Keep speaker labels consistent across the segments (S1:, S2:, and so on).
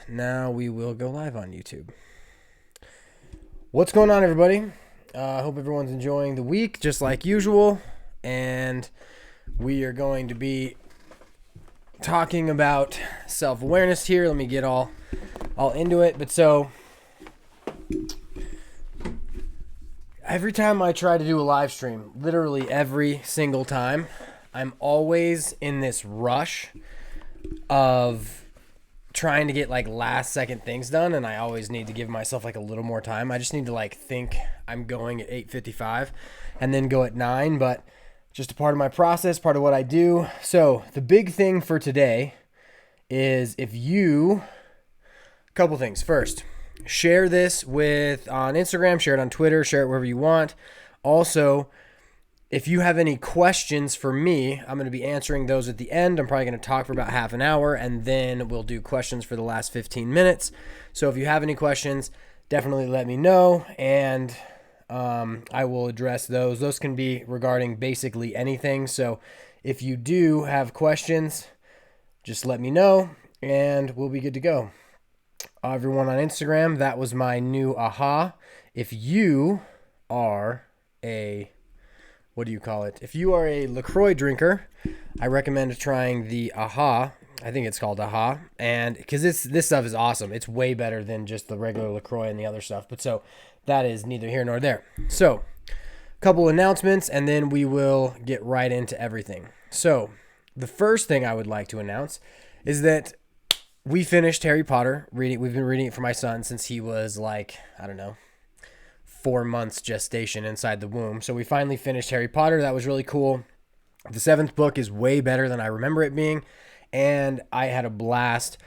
S1: now we will go live on YouTube. What's going on, everybody? I hope everyone's enjoying the week just like usual. And we are going to be talking about self-awareness here. Let me get all into it. But so every time I try to do a live stream, literally every single time, I'm always in this rush of trying to get like last second things done, and I always need to give myself like a little more time. I just need to like think I'm going at 8:55 and then go at 9, but just a part of my process, part of what I do. So the big thing for today is a couple things. First, share this on Instagram, share it on Twitter, share it wherever you want. Also, if you have any questions for me, I'm going to be answering those at the end. I'm probably going to talk for about half an hour, and then we'll do questions for the last 15 minutes. So if you have any questions, definitely let me know, and I will address those. Those can be regarding basically anything. So if you do have questions, just let me know, and we'll be good to go. Everyone on Instagram, that was my new aha. If you are If you are a LaCroix drinker, I recommend trying the AHA. I think it's called AHA. And because this stuff is awesome. It's way better than just the regular LaCroix and the other stuff. But so that is neither here nor there. So a couple announcements, and then we will get right into everything. So the first thing I would like to announce is that we finished Harry Potter reading. We've been reading it for my son since he was like, 4 months gestation inside the womb. So we finally finished Harry Potter. That was really cool. The 7th book is way better than I remember it being, and I had a blast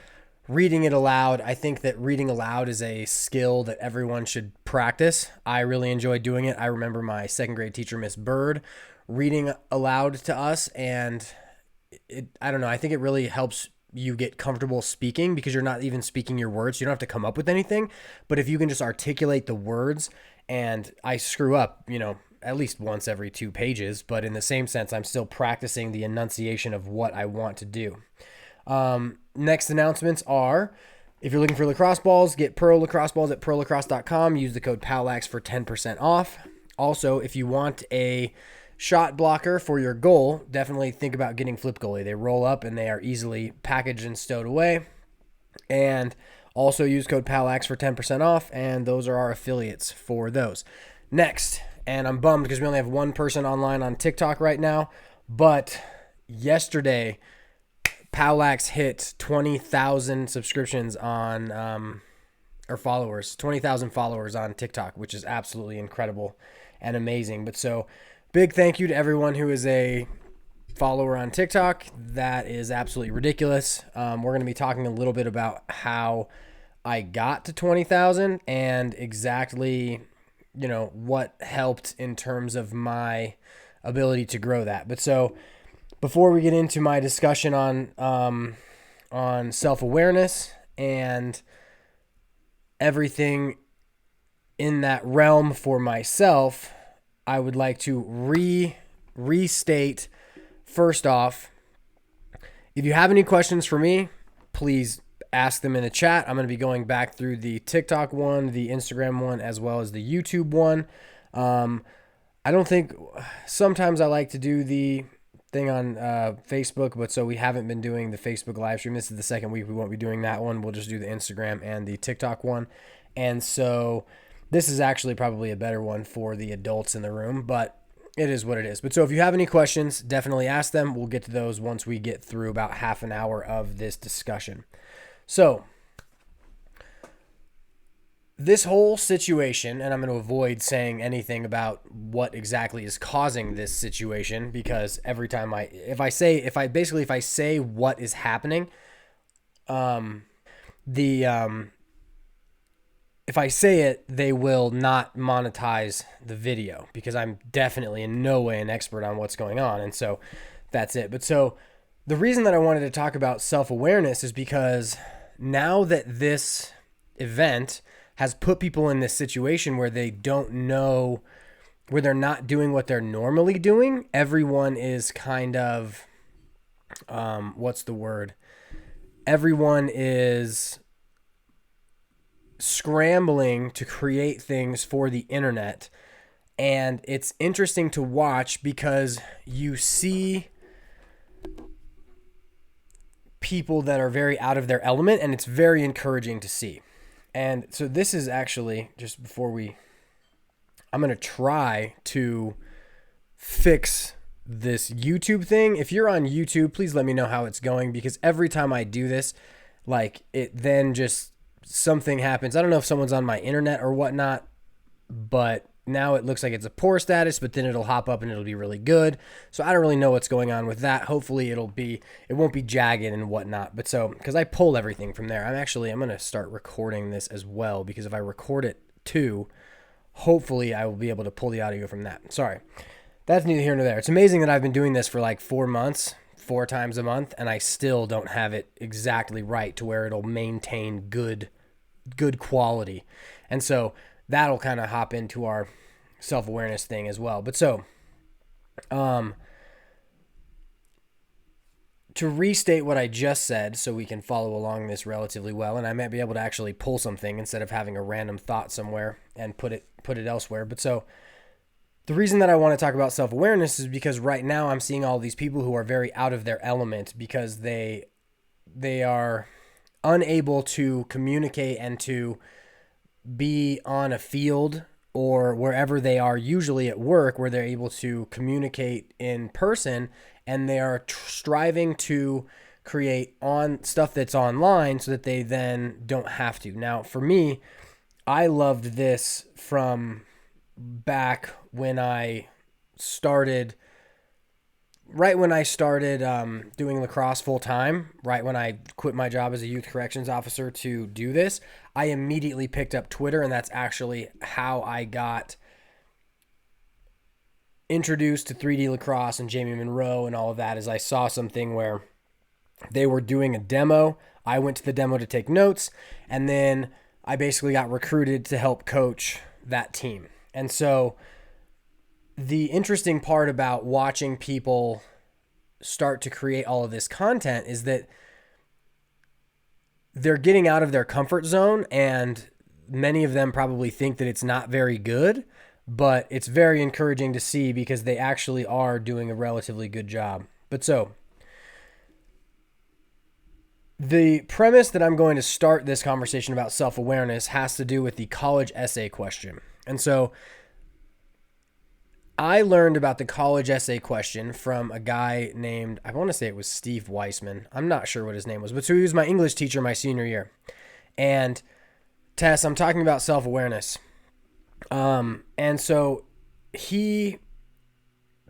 S1: reading it aloud. I think that reading aloud is a skill that everyone should practice. I really enjoy doing it. I remember my 2nd grade teacher, Miss Bird, reading aloud to us, and I think it really helps you get comfortable speaking because you're not even speaking your words. You don't have to come up with anything, but if you can just articulate the words. And I screw up, at least once every 2 pages, but in the same sense, I'm still practicing the enunciation of what I want to do. Next announcements are, if you're looking for lacrosse balls, get Pro lacrosse balls at prolacrosse.com. Use the code POWLAX for 10% off. Also, if you want a shot blocker for your goal, definitely think about getting Flip Goalie. They roll up and they are easily packaged and stowed away. And also use code POWLAX for 10% off, and those are our affiliates for those. Next, and I'm bummed because we only have one person online on TikTok right now, but yesterday, POWLAX hit 20,000 subscriptions or followers, 20,000 followers on TikTok, which is absolutely incredible and amazing. But so, big thank you to everyone who is a follower on TikTok. That is absolutely ridiculous. We're going to be talking a little bit about how I got to 20,000 and exactly, what helped in terms of my ability to grow that. But so before we get into my discussion on self-awareness and everything in that realm for myself, I would like to restate. First off, if you have any questions for me, please ask them in the chat. I'm going to be going back through the TikTok one, the Instagram one, as well as the YouTube one. Sometimes I like to do the thing on Facebook, but so we haven't been doing the Facebook live stream. This is the second week we won't be doing that one. We'll just do the Instagram and the TikTok one. And so this is actually probably a better one for the adults in the room, but it is what it is. But so if you have any questions, definitely ask them. We'll get to those once we get through about half an hour of this discussion. So this whole situation, and I'm going to avoid saying anything about what exactly is causing this situation, because every time if I say what is happening, if I say it, they will not monetize the video because I'm definitely in no way an expert on what's going on. And so that's it. But so the reason that I wanted to talk about self-awareness is because now that this event has put people in this situation where they don't know, where they're not doing what they're normally doing, everyone is kind of, Everyone is scrambling to create things for the internet. And it's interesting to watch because you see people that are very out of their element, and it's very encouraging to see. And so this is actually, just before I'm going to try to fix this YouTube thing. If you're on YouTube, please let me know how it's going, because every time I do this, like, it then just something happens. I don't know if someone's on my internet or whatnot, but now it looks like it's a poor status, but then it'll hop up and it'll be really good. So I don't really know what's going on with that. Hopefully it won't be jagged and whatnot. But so, because I pull everything from there, I'm going to start recording this as well, because if I record it too, hopefully I will be able to pull the audio from that. Sorry. That's neither here nor there. It's amazing that I've been doing this for like 4 months, 4 times a month, and I still don't have it exactly right to where it'll maintain good quality. And so that'll kind of hop into our self-awareness thing as well. But so, to restate what I just said so we can follow along this relatively well, and I might be able to actually pull something instead of having a random thought somewhere and put it elsewhere. But so, the reason that I want to talk about self-awareness is because right now I'm seeing all these people who are very out of their element because they are unable to communicate and to be on a field or wherever they are, usually at work, where they're able to communicate in person, and they are striving to create on stuff that's online so that they then don't have to. Now, for me, I loved this from back when I started, right when I started doing lacrosse full time, right when I quit my job as a youth corrections officer to do this, I immediately picked up Twitter, and that's actually how I got introduced to 3D lacrosse and Jamie Monroe and all of that. Is I saw something where they were doing a demo. I went to the demo to take notes, and then I basically got recruited to help coach that team. And so the interesting part about watching people start to create all of this content is that they're getting out of their comfort zone, and many of them probably think that it's not very good, but it's very encouraging to see because they actually are doing a relatively good job. But so, the premise that I'm going to start this conversation about self-awareness has to do with the college essay question. And so I learned about the college essay question from a guy named, I want to say it was Steve Weissman. I'm not sure what his name was, but so he was my English teacher my senior year. And Tess, I'm talking about self-awareness. And so he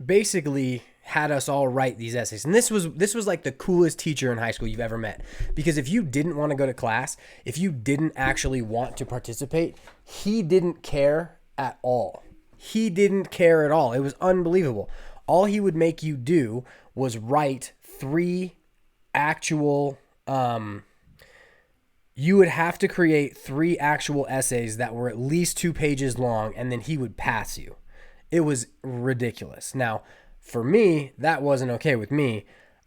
S1: basically had us all write these essays. And this was like the coolest teacher in high school you've ever met. Because if you didn't want to go to class, if you didn't actually want to participate, he didn't care at all. He didn't care at all. It was unbelievable. All he would make you do was write 3 actual, you would have to create 3 actual essays that were at least 2 pages long, and then he would pass you. It was ridiculous. Now, for me, that wasn't okay with me.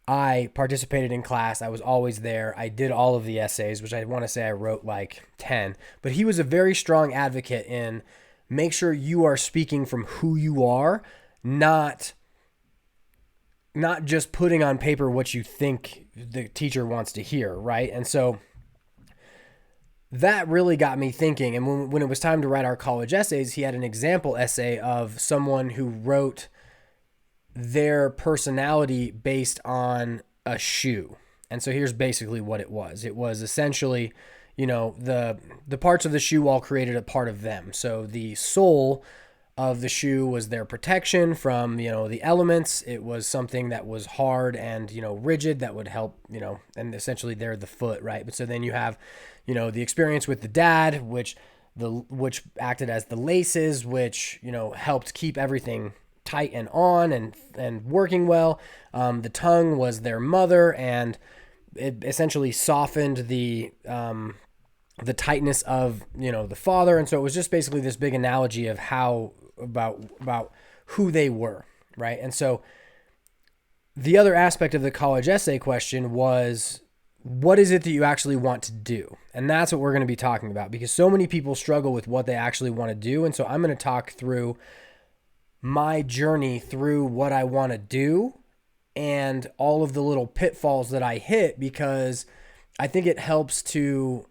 S1: I participated in class. I was always there. I did all of the essays, which I want to say I wrote like 10. But he was a very strong advocate in make sure you are speaking from who you are, not just putting on paper what you think the teacher wants to hear, right? And so that really got me thinking. And when it was time to write our college essays, he had an example essay of someone who wrote their personality based on a shoe. And so here's basically what it was. It was essentially, the parts of the shoe all created a part of them. So the sole of the shoe was their protection from, the elements. It was something that was hard and, rigid that would help, and essentially they're the foot, right? But so then you have, the experience with the dad, which acted as the laces, which, helped keep everything tight and on and working well. The tongue was their mother, and it essentially softened the tightness of, the father. And so it was just basically this big analogy of how, about who they were, right? And so the other aspect of the college essay question was what is it that you actually want to do? And that's what we're going to be talking about, because so many people struggle with what they actually want to do. And so I'm going to talk through my journey through what I want to do and all of the little pitfalls that I hit, because I think it helps to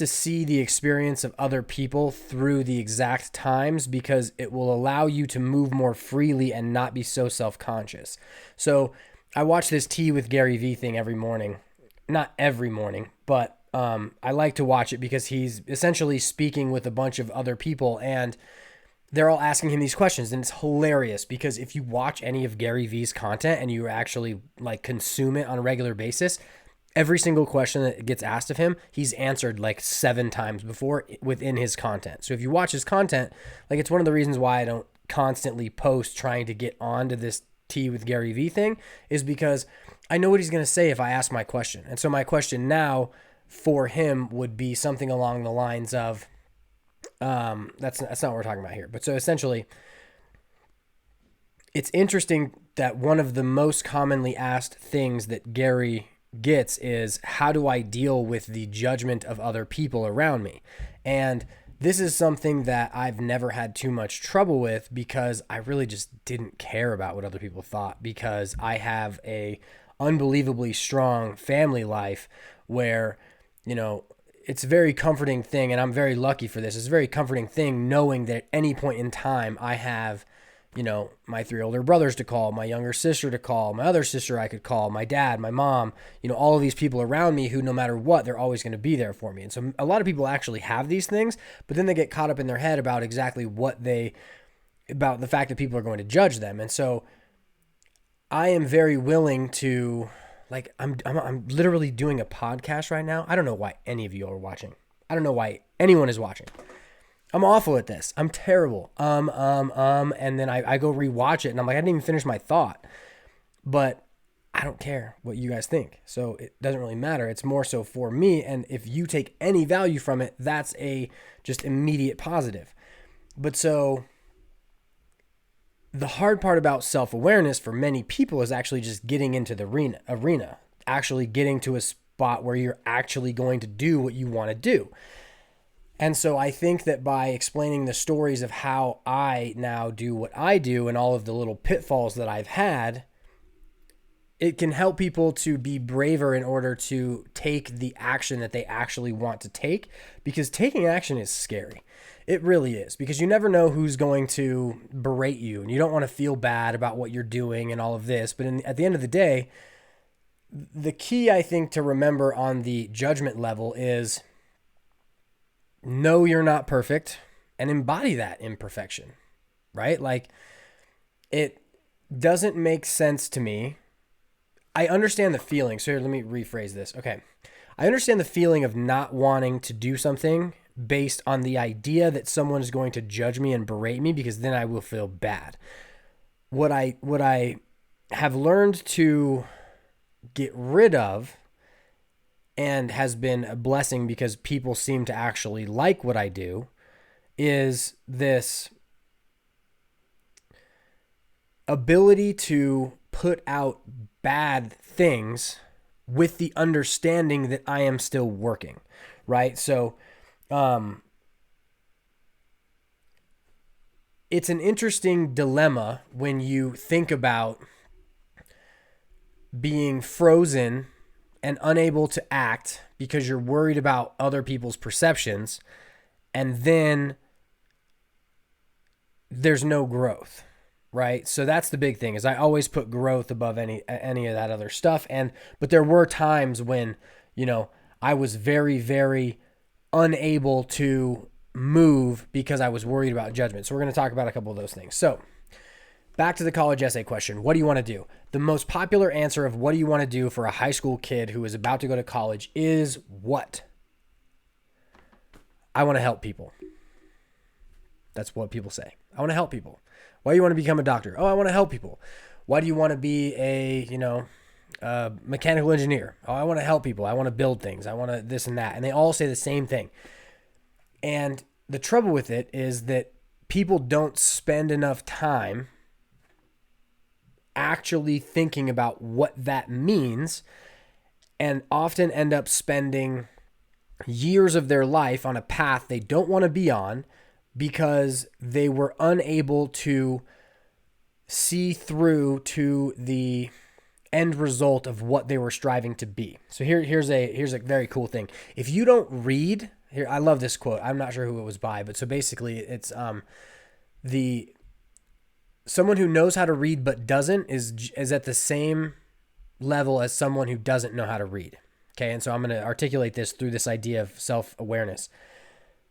S1: see the experience of other people through the exact times, because it will allow you to move more freely and not be so self-conscious. So I watch this Tea with Gary V thing every morning. Not every morning, but I like to watch it because he's essentially speaking with a bunch of other people, and they're all asking him these questions. And it's hilarious, because if you watch any of Gary V's content and you actually consume it on a regular basis, every single question that gets asked of him, he's answered 7 times before within his content. So if you watch his content, it's one of the reasons why I don't constantly post trying to get onto this Tea with Gary V thing, is because I know what he's going to say if I ask my question. And so my question now for him would be something along the lines of, that's not what we're talking about here. But so essentially, it's interesting that one of the most commonly asked things that Gary gets is, how do I deal with the judgment of other people around me? And this is something that I've never had too much trouble with, because I really just didn't care about what other people thought, because I have a unbelievably strong family life where, it's a very comforting thing, and I'm very lucky for this. It's a very comforting thing knowing that at any point in time I have, my 3 older brothers to call, my younger sister to call, my other sister I could call, my dad, my mom, all of these people around me who, no matter what, they're always going to be there for me. And so a lot of people actually have these things, but then they get caught up in their head about exactly about the fact that people are going to judge them. And so I am very willing to, I'm literally doing a podcast right now. I don't know why any of you are watching. I don't know why anyone is watching. I'm awful at this. I'm terrible. And then I go rewatch it, and I'm like, I didn't even finish my thought. But I don't care what you guys think. So it doesn't really matter. It's more so for me. And if you take any value from it, that's a just immediate positive. But so the hard part about self-awareness for many people is actually just getting into the arena, actually getting to a spot where you're actually going to do what you want to do. And so I think that by explaining the stories of how I now do what I do and all of the little pitfalls that I've had, it can help people to be braver in order to take the action that they actually want to take, because taking action is scary. It really is, because you never know who's going to berate you, and you don't want to feel bad about what you're doing and all of this. But at the end of the day, the key, I think, to remember on the judgment level is, know you're not perfect and embody that imperfection, right? It doesn't make sense to me. I understand the feeling. So here, let me rephrase this. Okay. I understand the feeling of not wanting to do something based on the idea that someone is going to judge me and berate me, because then I will feel bad. What I have learned to get rid of, and has been a blessing because people seem to actually like what I do, is this ability to put out bad things with the understanding that I am still working, right? So it's an interesting dilemma when you think about being frozen and unable to act because you're worried about other people's perceptions, and then there's no growth, right? So that's the big thing, is I always put growth above any of that other stuff. But there were times when, I was very, very unable to move because I was worried about judgment. So we're going to talk about a couple of those things. So back to the college essay question. What do you want to do? The most popular answer of what do you want to do for a high school kid who is about to go to college is what? I want to help people. That's what people say. I want to help people. Why do you want to become a doctor? Oh, I want to help people. Why do you want to be a, mechanical engineer? Oh, I want to help people. I want to build things. I want to this and that. And they all say the same thing. And the trouble with it is that people don't spend enough time actually thinking about what that means, and often end up spending years of their life on a path they don't want to be on because they were unable to see through to the end result of what they were striving to be. So here's a very cool thing. If you don't read, here, I love this quote. I'm not sure who it was by, but so basically it's someone who knows how to read but doesn't is at the same level as someone who doesn't know how to read. Okay, and so I'm going to articulate this through this idea of self-awareness.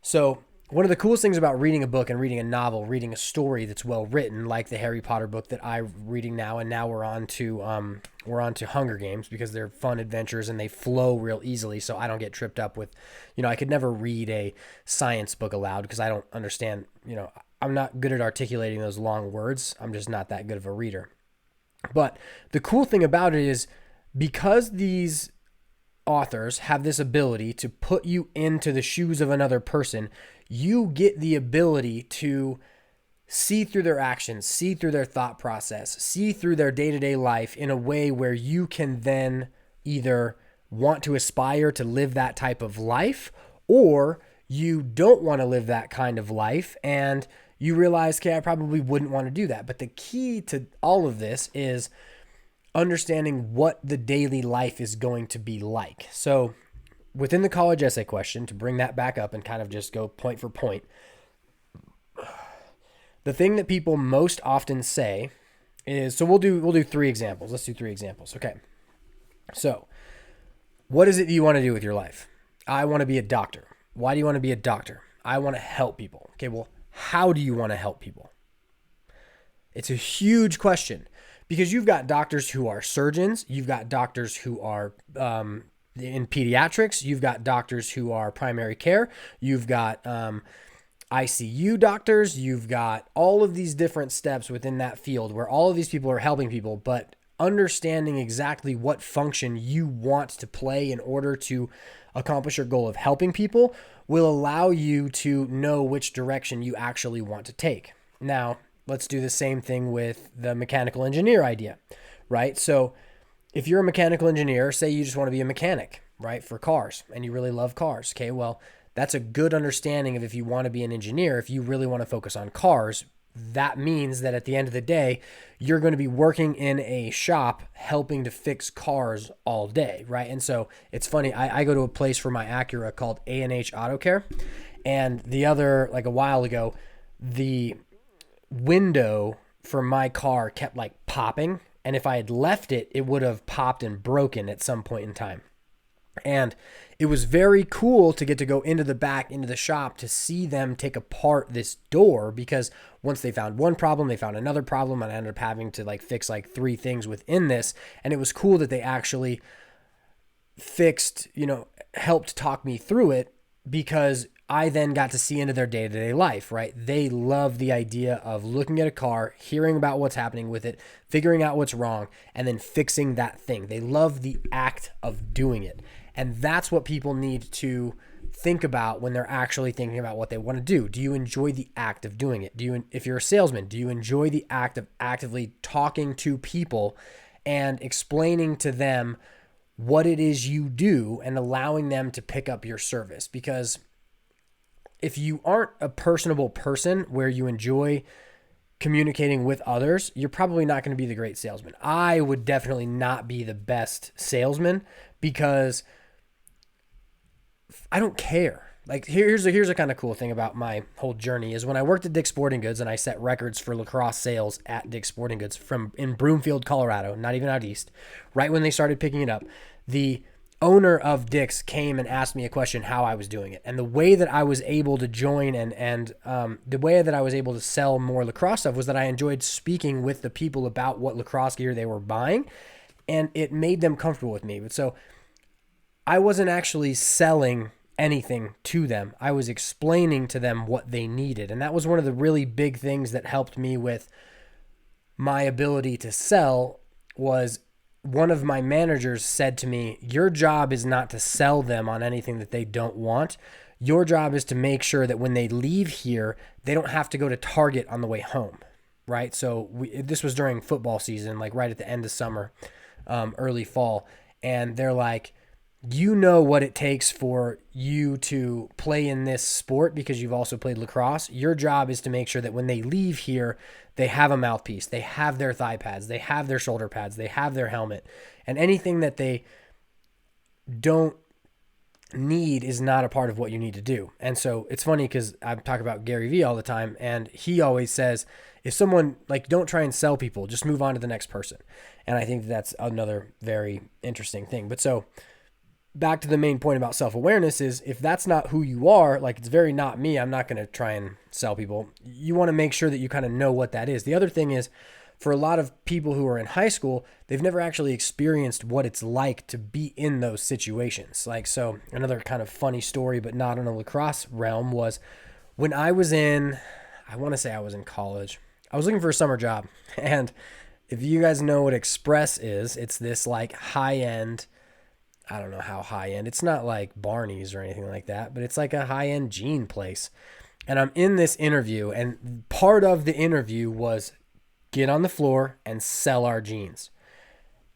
S1: So one of the coolest things about reading a book and reading a novel, reading a story that's well written, like the Harry Potter book that I'm reading now, and now we're on to Hunger Games because they're fun adventures and they flow real easily. So I don't get tripped up with, I could never read a science book aloud because I don't understand. I'm not good at articulating those long words. I'm just not that good of a reader. But the cool thing about it is because these authors have this ability to put you into the shoes of another person, you get the ability to see through their actions, see through their thought process, see through their day-to-day life in a way where you can then either want to aspire to live that type of life, or you don't want to live that kind of life and you realize, okay, I probably wouldn't want to do that. But the key to all of this is understanding what the daily life is going to be like. So within the college essay question, to bring that back up and kind of just go point for point, the thing that people most often say is, so we'll do 3 examples. Let's do 3 examples. Okay. So what is it you want to do with your life? I want to be a doctor. Why do you want to be a doctor? I want to help people. Okay, well, how do you want to help people? It's a huge question because you've got doctors who are surgeons. You've got doctors who are in pediatrics. You've got doctors who are primary care. You've got ICU doctors. You've got all of these different steps within that field where all of these people are helping people, but understanding exactly what function you want to play in order to accomplish your goal of helping people will allow you to know which direction you actually want to take. Now, let's do the same thing with the mechanical engineer idea, right? So if you're a mechanical engineer, say you just want to be a mechanic, right, for cars, and you really love cars. Okay, well, that's a good understanding of if you want to be an engineer, if you really want to focus on cars, that means that at the end of the day, you're going to be working in a shop helping to fix cars all day, right? And so it's funny, I go to a place for my Acura called A&H Auto Care, and a while ago, the window for my car kept popping, and if I had left it, it would have popped and broken at some point in time. And it was very cool to get to go into the shop to see them take apart this door, because once they found one problem, they found another problem, and I ended up having to fix 3 things within this. And it was cool that they actually fixed, helped talk me through it, because I then got to see into their day-to-day life, right? They love the idea of looking at a car, hearing about what's happening with it, figuring out what's wrong, and then fixing that thing. They love the act of doing it. And that's what people need to think about when they're actually thinking about what they want to do. Do you enjoy the act of doing it? If you're a salesman, do you enjoy the act of actively talking to people and explaining to them what it is you do and allowing them to pick up your service? Because if you aren't a personable person where you enjoy communicating with others, you're probably not going to be the great salesman. I would definitely not be the best salesman because I don't care. Here's a kind of cool thing about my whole journey is when I worked at Dick's Sporting Goods and I set records for lacrosse sales at Dick's Sporting Goods in Broomfield, Colorado, not even out east, right when they started picking it up, the owner of Dick's came and asked me a question how I was doing it. And the way that I was able to join and the way that I was able to sell more lacrosse stuff was that I enjoyed speaking with the people about what lacrosse gear they were buying, and it made them comfortable with me. But so I wasn't actually selling anything to them. I was explaining to them what they needed. And that was one of the really big things that helped me with my ability to sell. Was one of my managers said to me, your job is not to sell them on anything that they don't want. Your job is to make sure that when they leave here, they don't have to go to Target on the way home. right? So this was during football season, like right at the end of summer, early fall. And they're like, you know what it takes for you to play in this sport because you've also played lacrosse. Your job is to make sure that when they leave here, they have a mouthpiece, they have their thigh pads, they have their shoulder pads, they have their helmet, and anything that they don't need is not a part of what you need to do. And so it's funny because I talk about Gary Vee all the time, and he always says, if someone, like, don't try and sell people, just move on to the next person. And I think that's another very interesting thing. But so back to the main point about self-awareness is, if that's not who you are, like, it's very not me, I'm not going to try and sell people. You want to make sure that you kind of know what that is. The other thing is, for a lot of people who are in high school, they've never actually experienced what it's like to be in those situations. Like, so another kind of funny story, but not in a lacrosse realm, was when I was in, I want to say I was in college, I was looking for a summer job. And if you guys know what Express is, it's this like high-end, I don't know how high-end, it's not like Barney's or anything like that, but it's like a high-end jean place. And I'm in this interview, and part of the interview was get on the floor and sell our jeans.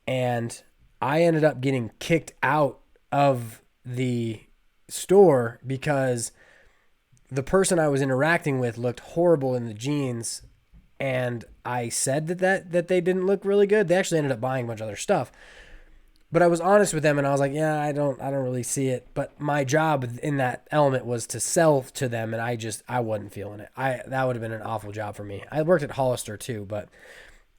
S1: And I ended up getting kicked out of the store because the person I was interacting with looked horrible in the jeans. And I said that they didn't look really good. They actually ended up buying a bunch of other stuff. But I was honest with them, and I was like, yeah, I don't really see it. But my job in that element was to sell to them, and I wasn't feeling it. That would have been an awful job for me. I worked at Hollister too, but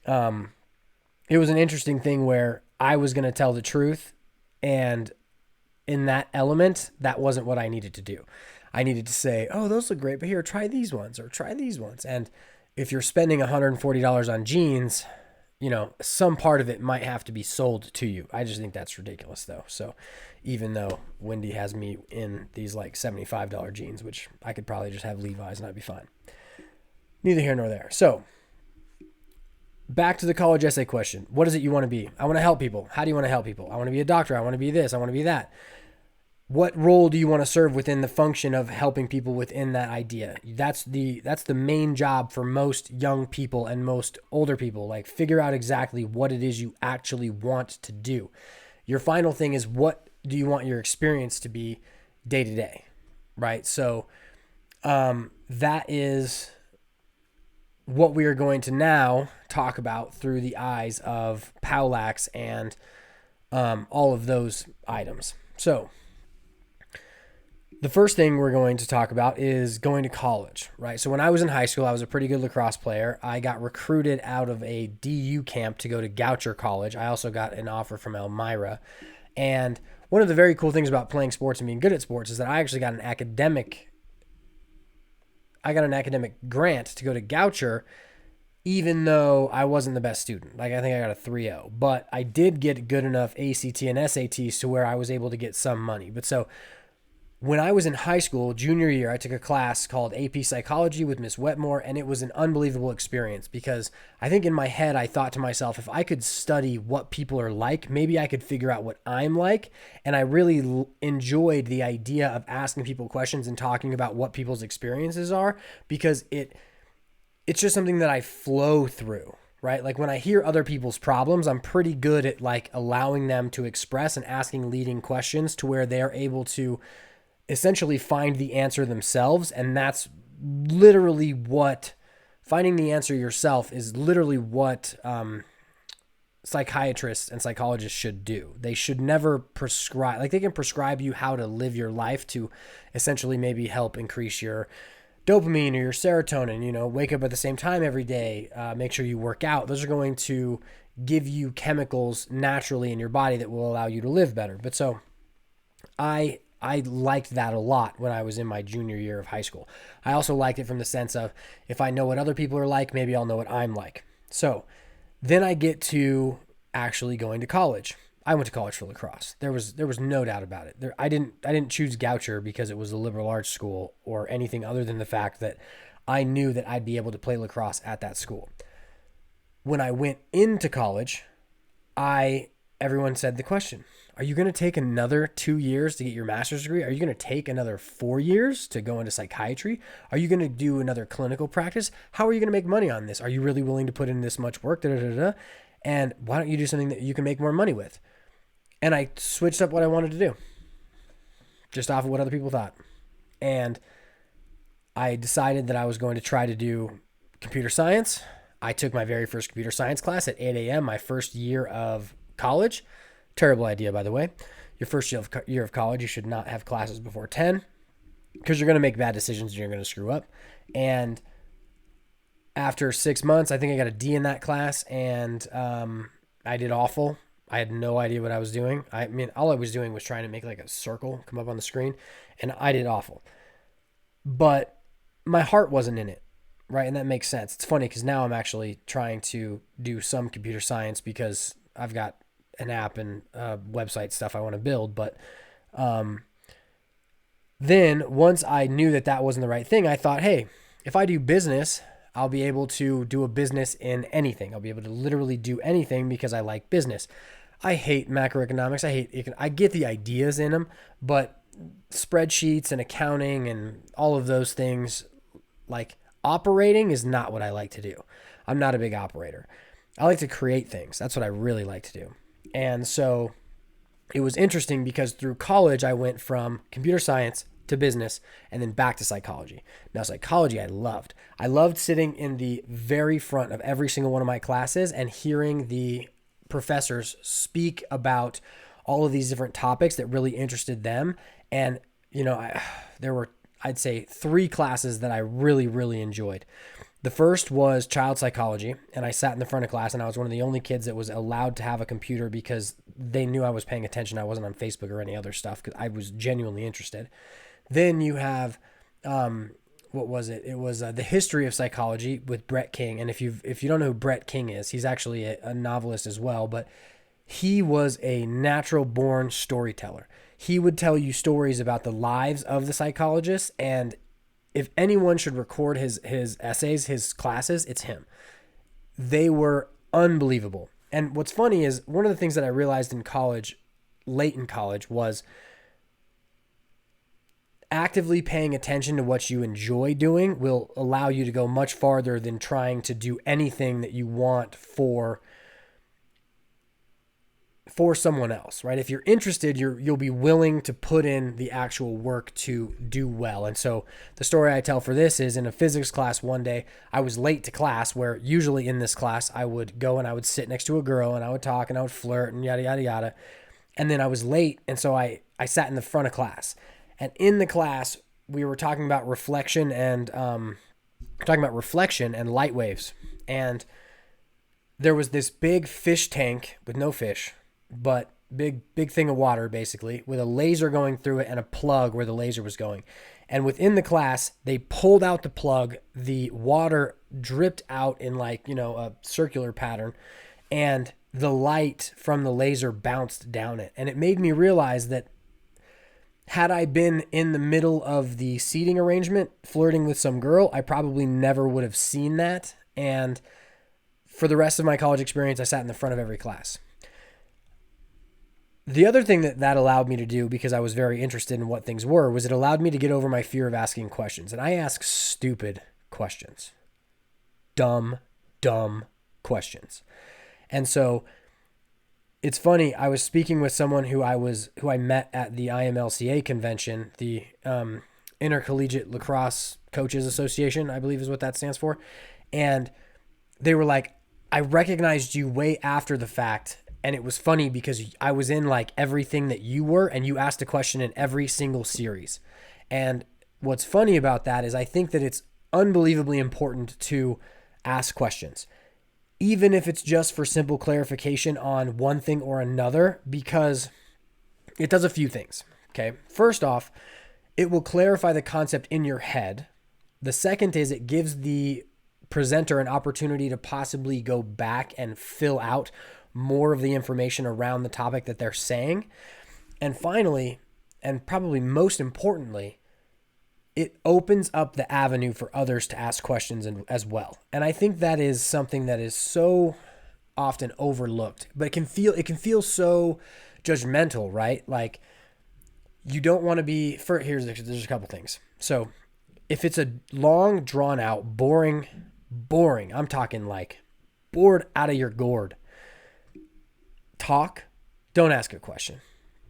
S1: it was an interesting thing where I was going to tell the truth, and in that element, that wasn't what I needed to do. I needed to say, oh, those look great, but here, try these ones, or try these ones. And if you're spending $140 on jeans, you know, some part of it might have to be sold to you. I just think that's ridiculous, though. So even though Wendy has me in these like $75 jeans, which I could probably just have Levi's and I'd be fine. Neither here nor there. So back to the college essay question. What is it you want to be? I want to help people. How do you want to help people? I want to be a doctor. I want to be this. I want to be that. What role do you want to serve within the function of helping people within that idea? That's the main job for most young people and most older people. Like, figure out exactly what it is you actually want to do. Your final thing is, what do you want your experience to be day to day, right? So that is what we are going to now talk about through the eyes of POWLAX and all of those items. So the first thing we're going to talk about is going to college, right? So when I was in high school, I was a pretty good lacrosse player. I got recruited out of a DU camp to go to Goucher College. I also got an offer from Elmira. And one of the very cool things about playing sports and being good at sports is that I actually got an academic grant to go to Goucher, even though I wasn't the best student. Like, I think I got a 3.0, but I did get good enough ACT and SATs to where I was able to get some money. But so when I was in high school, junior year, I took a class called AP Psychology with Miss Wetmore, and it was an unbelievable experience because I think in my head, I thought to myself, if I could study what people are like, maybe I could figure out what I'm like. And I really enjoyed the idea of asking people questions and talking about what people's experiences are, because it's just something that I flow through, right? Like, when I hear other people's problems, I'm pretty good at like allowing them to express and asking leading questions to where they're able to essentially find the answer themselves. And that's literally what finding the answer yourself is literally what psychiatrists and psychologists should do. They should never prescribe, like, they can prescribe you how to live your life to essentially maybe help increase your dopamine or your serotonin, you know, wake up at the same time every day, make sure you work out. Those are going to give you chemicals naturally in your body that will allow you to live better. But so I liked that a lot when I was in my junior year of high school. I also liked it from the sense of, if I know what other people are like, maybe I'll know what I'm like. So then I get to actually going to college. I went to college for lacrosse. There was no doubt about it. I didn't choose Goucher because it was a liberal arts school or anything other than the fact that I knew that I'd be able to play lacrosse at that school. When I went into college, everyone said the question, Are you going to take another 2 years to get your master's degree? Are you going to take another 4 years to go into psychiatry? Are you going to do another clinical practice? How are you going to make money on this? Are you really willing to put in this much work? And why don't you do something that you can make more money with? And I switched up what I wanted to do just off of what other people thought. And I decided that I was going to try to do computer science. I took my very first computer science class at 8 a.m. my first year of college. Terrible idea, by the way. Your first year of college, you should not have classes before 10 because you're going to make bad decisions and you're going to screw up. And after 6 months, I think I got a D in that class, and I did awful. I had no idea what I was doing. I mean, all I was doing was trying to make like a circle come up on the screen, and I did awful. But my heart wasn't in it, right? And that makes sense. It's funny because now I'm actually trying to do some computer science because I've got an app and website stuff I want to build. But then once I knew that that wasn't the right thing, I thought, hey, if I do business, I'll be able to do a business in anything. I'll be able to literally do anything because I like business. I hate macroeconomics. I get the ideas in them, but spreadsheets and accounting and all of those things, like operating, is not what I like to do. I'm not a big operator. I like to create things. That's what I really like to do. And so it was interesting because through college, I went from computer science to business and then back to psychology. Now, psychology, I loved. I loved sitting in the very front of every single one of my classes and hearing the professors speak about all of these different topics that really interested them. And, there were, I'd say, 3 classes that I really, really enjoyed. The first was child psychology, and I sat in the front of class, and I was one of the only kids that was allowed to have a computer because they knew I was paying attention. I wasn't on Facebook or any other stuff because I was genuinely interested. Then you have, what was it? It was the history of psychology with Brett King. And if you don't know who Brett King is, he's actually a novelist as well, but he was a natural born storyteller. He would tell you stories about the lives of the psychologists, and if anyone should record his essays, his classes, it's him. They were unbelievable. And what's funny is one of the things that I realized in college, late in college, was actively paying attention to what you enjoy doing will allow you to go much farther than trying to do anything that you want for someone else, right? If you're interested, you'll be willing to put in the actual work to do well. And so the story I tell for this is in a physics class one day, I was late to class, where usually in this class I would go and I would sit next to a girl and I would talk and I would flirt and yada, yada, yada. And then I was late. And so I sat in the front of class, and in the class we were talking about reflection and light waves. And there was this big fish tank with no fish, but big thing of water, basically, with a laser going through it and a plug where the laser was going. And within the class, they pulled out the plug, the water dripped out in a circular pattern, and the light from the laser bounced down it. And it made me realize that had I been in the middle of the seating arrangement flirting with some girl, I probably never would have seen that. And for the rest of my college experience, I sat in the front of every class. The other thing that allowed me to do, because I was very interested in what things were, was it allowed me to get over my fear of asking questions. And I ask stupid questions. Dumb questions. And so it's funny, I was speaking with someone who I met at the IMLCA convention, the Intercollegiate Lacrosse Coaches Association, I believe is what that stands for. And they were like, I recognized you way after the fact. And it was funny because I was in everything that you were, and you asked a question in every single series. And what's funny about that is I think that it's unbelievably important to ask questions, even if it's just for simple clarification on one thing or another, because it does a few things. Okay. First off, it will clarify the concept in your head. The second is it gives the presenter an opportunity to possibly go back and fill out more of the information around the topic that they're saying. And finally, and probably most importantly, it opens up the avenue for others to ask questions as well. And I think that is something that is so often overlooked, but it can feel so judgmental, right? Like, you don't want to be, there's a couple things. So if it's a long, drawn out, boring, I'm talking like bored out of your gourd talk, don't ask a question.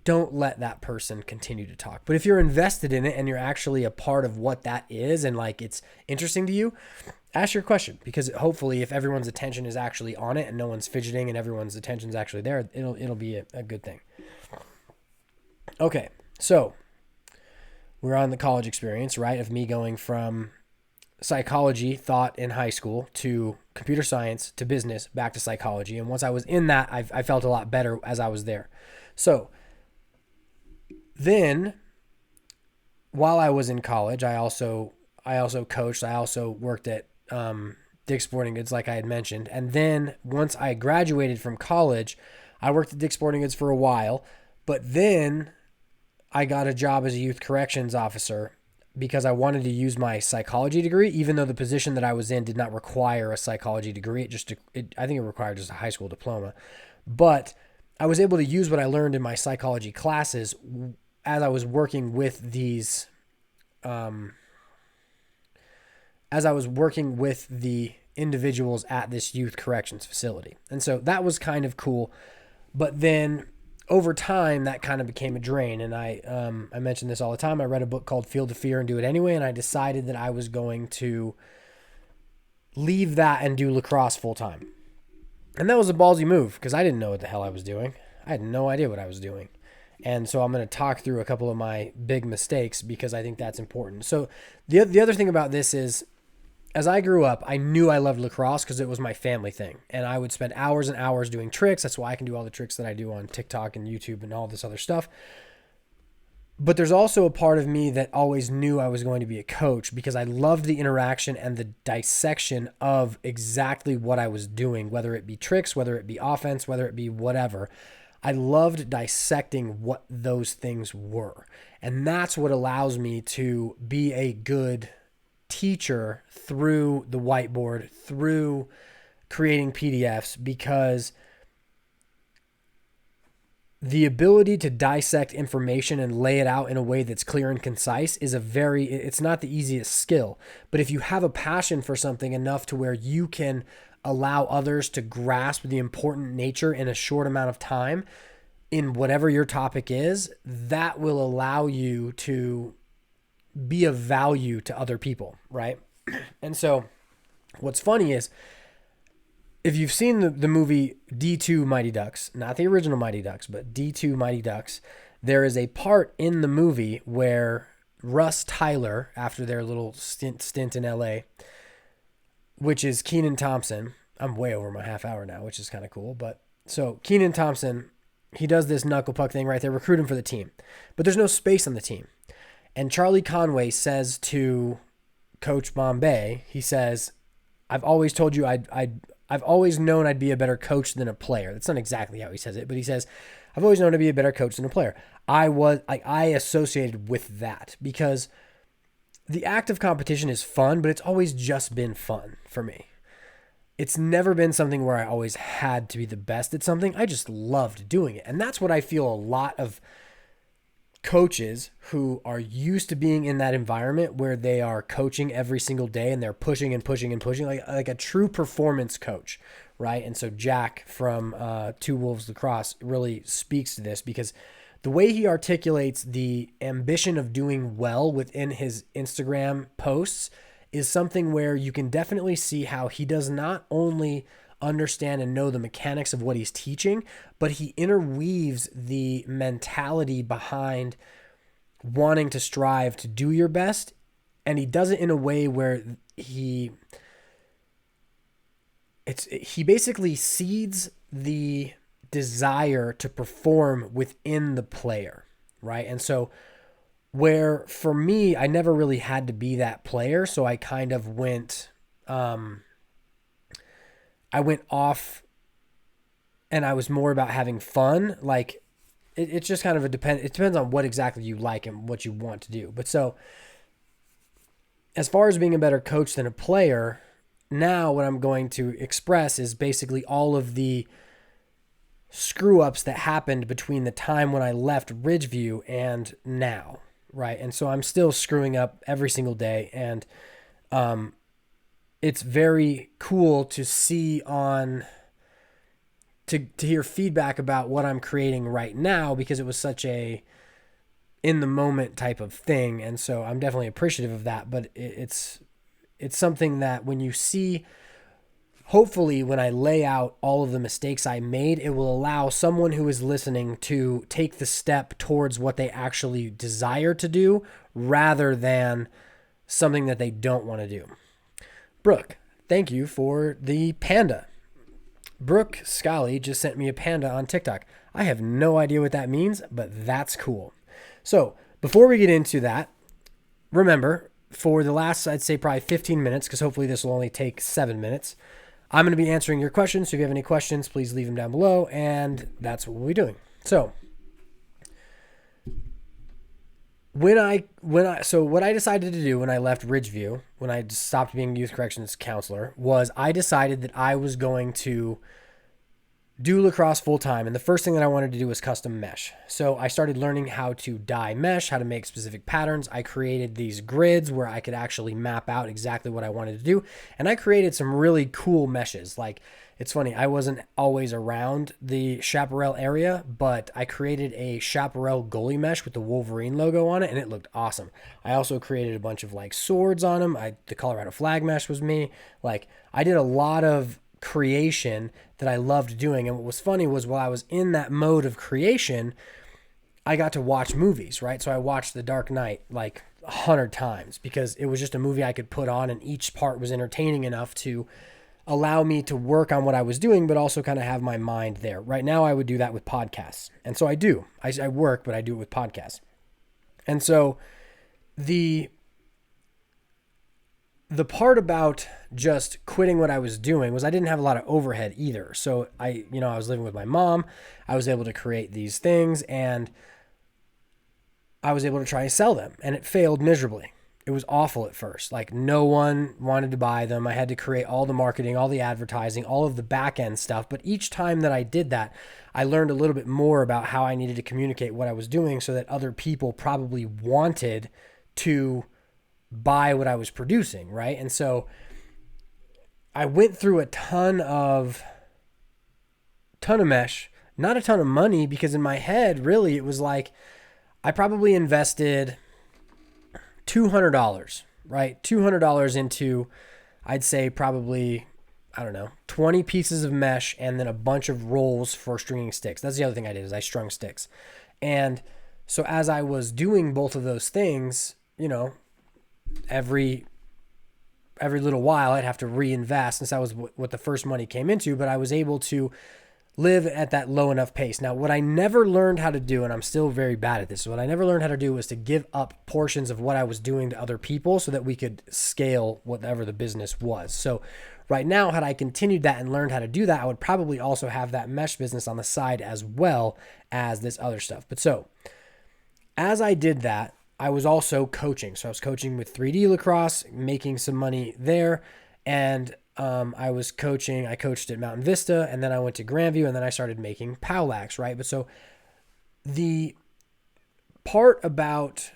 S1: Don't let that person continue to talk. But if you're invested in it and you're actually a part of what that is and like it's interesting to you, ask your question, because hopefully if everyone's attention is actually on it and no one's fidgeting and everyone's attention is actually there, it'll be a good thing. Okay, so we're on the college experience, right, of me going from psychology thought in high school to computer science to business back to psychology. And once I was in that, I felt a lot better as I was there. So then while I was in college, I also coached. I also worked at Dick's Sporting Goods, like I had mentioned. And then once I graduated from college, I worked at Dick's Sporting Goods for a while. But then I got a job as a youth corrections officer because I wanted to use my psychology degree, even though the position that I was in did not require a psychology degree. I think it required just a high school diploma. But I was able to use what I learned in my psychology classes as I was working with these, as I was working with the individuals at this youth corrections facility. And so that was kind of cool. But then over time, that kind of became a drain. And I mention this all the time. I read a book called Field of Fear and Do It Anyway. And I decided that I was going to leave that and do lacrosse full time. And that was a ballsy move because I didn't know what the hell I was doing. I had no idea what I was doing. And so I'm going to talk through a couple of my big mistakes because I think that's important. So the other thing about this is, as I grew up, I knew I loved lacrosse because it was my family thing. And I would spend hours and hours doing tricks. That's why I can do all the tricks that I do on TikTok and YouTube and all this other stuff. But there's also a part of me that always knew I was going to be a coach because I loved the interaction and the dissection of exactly what I was doing, whether it be tricks, whether it be offense, whether it be whatever. I loved dissecting what those things were. And that's what allows me to be a good teacher through the whiteboard, through creating PDFs, because the ability to dissect information and lay it out in a way that's clear and concise is it's not the easiest skill. But if you have a passion for something enough to where you can allow others to grasp the important nature in a short amount of time in whatever your topic is, that will allow you to be of value to other people, right? And so what's funny is, if you've seen the movie D2 Mighty Ducks, not the original Mighty Ducks, but D2 Mighty Ducks, there is a part in the movie where Russ Tyler, after their little stint in LA, which is Kenan Thompson. I'm way over my half hour now, which is kind of cool. But so Kenan Thompson, he does this knuckle puck thing, right? They recruit him for the team, but there's no space on the team. And Charlie Conway says to Coach Bombay, he says, I've always told you I've always known I'd be a better coach than a player. That's not exactly how he says it, but he says, I've always known to be a better coach than a player. I associated with that because the act of competition is fun, but it's always just been fun for me. It's never been something where I always had to be the best at something. I just loved doing it. And that's what I feel a lot of coaches who are used to being in that environment where they are coaching every single day and they're pushing and pushing and pushing, like a true performance coach, right? And so Jack from Two Wolves Lacrosse really speaks to this because the way he articulates the ambition of doing well within his Instagram posts is something where you can definitely see how he does not only understand and know the mechanics of what he's teaching, but he interweaves the mentality behind wanting to strive to do your best. And he does it in a way where he basically seeds the desire to perform within the player, right? And so where for me, I never really had to be that player. So I kind of went off and I was more about having fun. Like it's just kind of it depends on what exactly you like and what you want to do. But so as far as being a better coach than a player, now what I'm going to express is basically all of the screw ups that happened between the time when I left Ridgeview and now, right? And so I'm still screwing up every single day, and it's very cool to see to hear feedback about what I'm creating right now, because it was such a in the moment type of thing. And so I'm definitely appreciative of that, but it's something that when you see, hopefully when I lay out all of the mistakes I made, it will allow someone who is listening to take the step towards what they actually desire to do rather than something that they don't want to do. Brooke, thank you for the panda. Brooke Scally just sent me a panda on TikTok. I have no idea what that means, but that's cool. So before we get into that, remember, for the last, I'd say probably 15 minutes, because hopefully this will only take 7 minutes, I'm going to be answering your questions. So if you have any questions, please leave them down below, and that's what we'll be doing. So what I decided to do when I left Ridgeview, when I stopped being a youth corrections counselor, was I decided that I was going to do lacrosse full time. And the first thing that I wanted to do was custom mesh. So I started learning how to dye mesh, how to make specific patterns. I created these grids where I could actually map out exactly what I wanted to do. And I created some really cool meshes. Like, it's funny, I wasn't always around the Chaparral area, but I created a Chaparral goalie mesh with the Wolverine logo on it, and it looked awesome. I also created a bunch of like swords on them. The Colorado flag mesh was me. Like, I did a lot of creation that I loved doing. And what was funny was while I was in that mode of creation, I got to watch movies, right? So I watched The Dark Knight like 100 times because it was just a movie I could put on, and each part was entertaining enough to allow me to work on what I was doing, but also kind of have my mind there. Right now I would do that with podcasts. And so I do. I work, but I do it with podcasts. And so the part about just quitting what I was doing was I didn't have a lot of overhead either. So I was living with my mom. I was able to create these things, and I was able to try and sell them, and it failed miserably. It was awful at first. Like, no one wanted to buy them. I had to create all the marketing, all the advertising, all of the back end stuff. But each time that I did that, I learned a little bit more about how I needed to communicate what I was doing so that other people probably wanted to buy what I was producing, right? And so I went through a ton of mesh, not a ton of money, because in my head, really, it was like I probably invested $200, right? $200 into, I'd say probably, 20 pieces of mesh and then a bunch of rolls for stringing sticks. That's the other thing I did, is I strung sticks. And so as I was doing both of those things, every little while I'd have to reinvest, since that was what the first money came into, but I was able to live at that low enough pace. Now, what I never learned how to do, and I'm still very bad at this, what I never learned how to do was to give up portions of what I was doing to other people so that we could scale whatever the business was. So right now, had I continued that and learned how to do that, I would probably also have that mesh business on the side as well as this other stuff. But so as I did that, I was also coaching. So I was coaching with 3D lacrosse, making some money there. And I coached at Mountain Vista, and then I went to Grandview, and then I started making POWLAX, right? But so the part about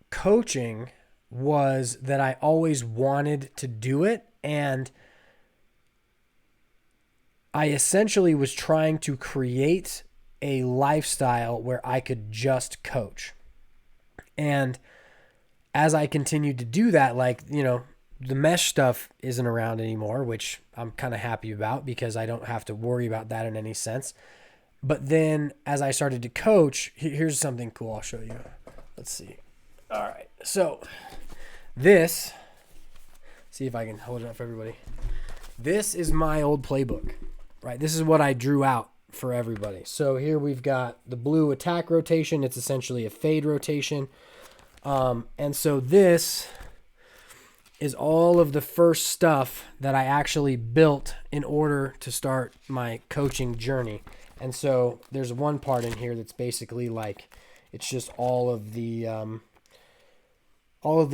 S1: coaching was that I always wanted to do it. And I essentially was trying to create a lifestyle where I could just coach. And as I continued to do that, the mesh stuff isn't around anymore, which I'm kind of happy about because I don't have to worry about that in any sense. But then as I started to coach, here's something cool I'll show you. Let's see. All right. So see if I can hold it up for everybody. This is my old playbook, right? This is what I drew out for everybody. So here we've got the blue attack rotation. It's essentially a fade rotation. And so this is all of the first stuff that I actually built in order to start my coaching journey. And so there's one part in here that's basically like, it's just all of the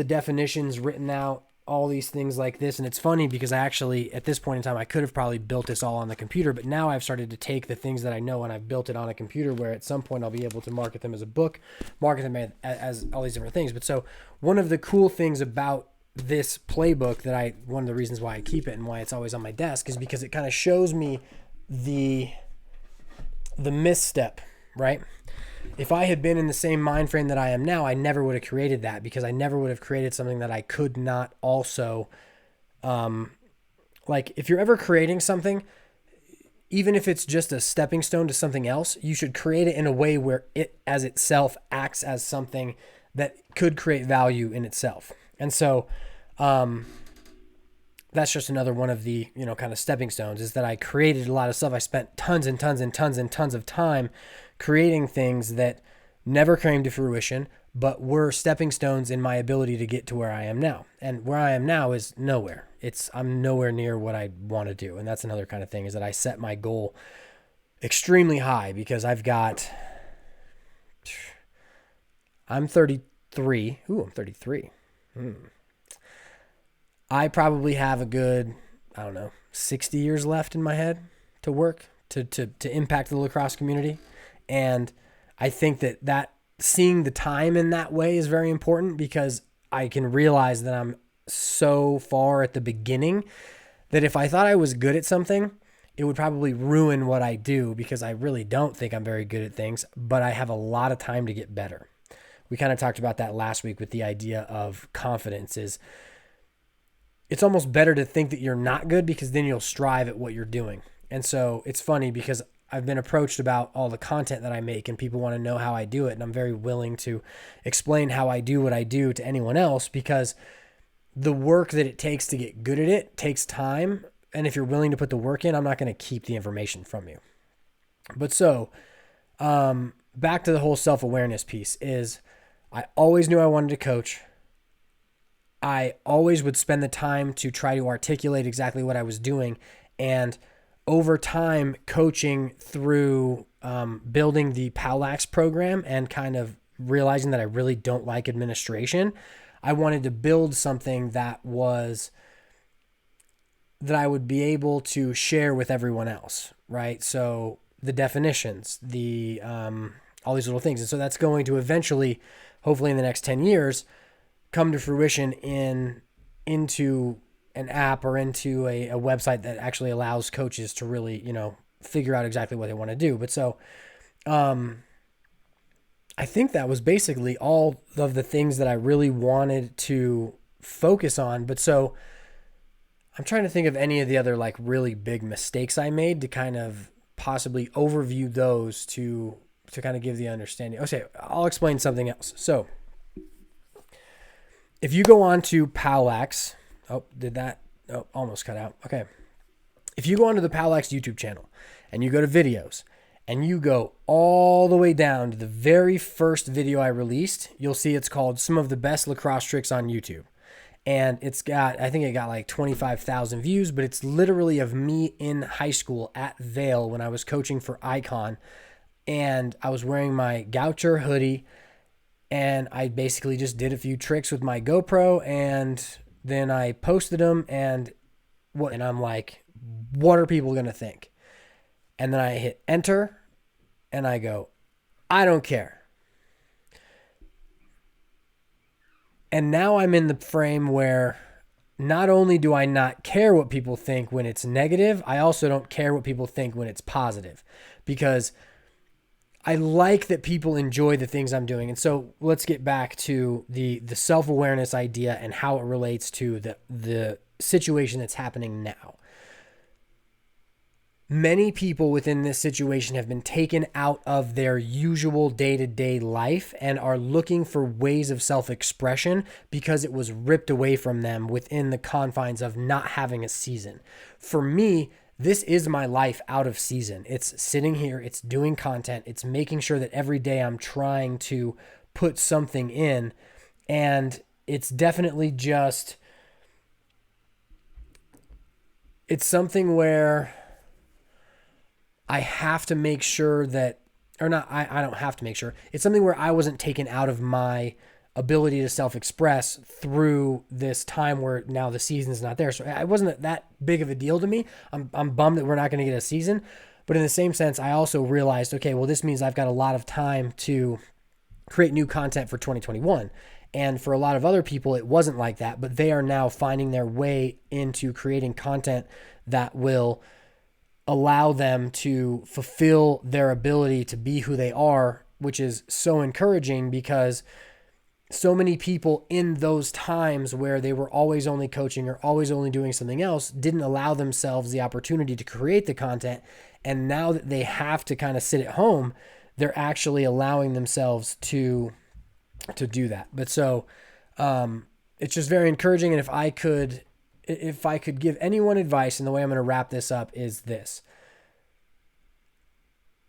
S1: definitions written out, all these things like this. And it's funny because I actually, at this point in time, I could have probably built this all on the computer, but now I've started to take the things that I know and I've built it on a computer where at some point I'll be able to market them as a book, market them as all these different things. But so one of the cool things about this playbook one of the reasons why I keep it and why it's always on my desk is because it kind of shows me the misstep, right? If I had been in the same mind frame that I am now, I never would have created that, because I never would have created something that I could not also, like if you're ever creating something, even if it's just a stepping stone to something else, you should create it in a way where it as itself acts as something that could create value in itself. And so, that's just another one of the, kind of stepping stones, is that I created a lot of stuff. I spent tons and tons and tons and tons of time creating things that never came to fruition, but were stepping stones in my ability to get to where I am now. And where I am now is nowhere. I'm nowhere near what I want to do. And that's another kind of thing, is that I set my goal extremely high, because I'm 33. Ooh, I'm 33. I probably have a good, 60 years left in my head to work to impact the lacrosse community. And I think that seeing the time in that way is very important, because I can realize that I'm so far at the beginning that if I thought I was good at something, it would probably ruin what I do, because I really don't think I'm very good at things, but I have a lot of time to get better. We kind of talked about that last week with the idea of confidence. It's almost better to think that you're not good, because then you'll strive at what you're doing. And so it's funny, because I've been approached about all the content that I make, and people want to know how I do it. And I'm very willing to explain how I do what I do to anyone else, because the work that it takes to get good at it takes time. And if you're willing to put the work in, I'm not going to keep the information from you. But so, back to the whole self-awareness piece is, I always knew I wanted to coach. I always would spend the time to try to articulate exactly what I was doing. And over time, coaching through building the POWLAX program and kind of realizing that I really don't like administration, I wanted to build something that I would be able to share with everyone else, right? So the definitions, all these little things. And so that's going to eventually, hopefully in the next 10 years, come to fruition into an app or into a website that actually allows coaches to really, figure out exactly what they want to do. But so, I think that was basically all of the things that I really wanted to focus on. But so I'm trying to think of any of the other like really big mistakes I made to kind of possibly overview those to kind of give the understanding. Okay, I'll explain something else. So if you go on to POWLAX, almost cut out. Okay. If you go onto the POWLAX YouTube channel and you go to videos and you go all the way down to the very first video I released, you'll see it's called Some of the Best Lacrosse Tricks on YouTube. And I think it got like 25,000 views, but it's literally of me in high school at Vail when I was coaching for Icon. And I was wearing my Goucher hoodie, and I basically just did a few tricks with my GoPro, and then I posted them, and I'm like, what are people going to think? And then I hit enter, and I go, I don't care. And now I'm in the frame where not only do I not care what people think when it's negative, I also don't care what people think when it's positive, because I like that people enjoy the things I'm doing. And so let's get back to the self-awareness idea and how it relates to the situation that's happening now. Many people within this situation have been taken out of their usual day-to-day life and are looking for ways of self-expression because it was ripped away from them within the confines of not having a season. For me, this is my life out of season. It's sitting here, it's doing content, it's making sure that every day I'm trying to put something in, and it's definitely just, it's something where I have to make sure that, or not, I don't have to make sure. It's something where I wasn't taken out of my ability to self-express through this time where now the season's not there. So it wasn't that big of a deal to me. I'm bummed that we're not going to get a season, but in the same sense, I also realized, okay, well, this means I've got a lot of time to create new content for 2021. And for a lot of other people, it wasn't like that, but they are now finding their way into creating content that will allow them to fulfill their ability to be who they are, which is so encouraging because so many people in those times where they were always only coaching or always only doing something else didn't allow themselves the opportunity to create the content. And now that they have to kind of sit at home, they're actually allowing themselves to do that. But so it's just very encouraging. And if I could give anyone advice, and the way I'm going to wrap this up is this.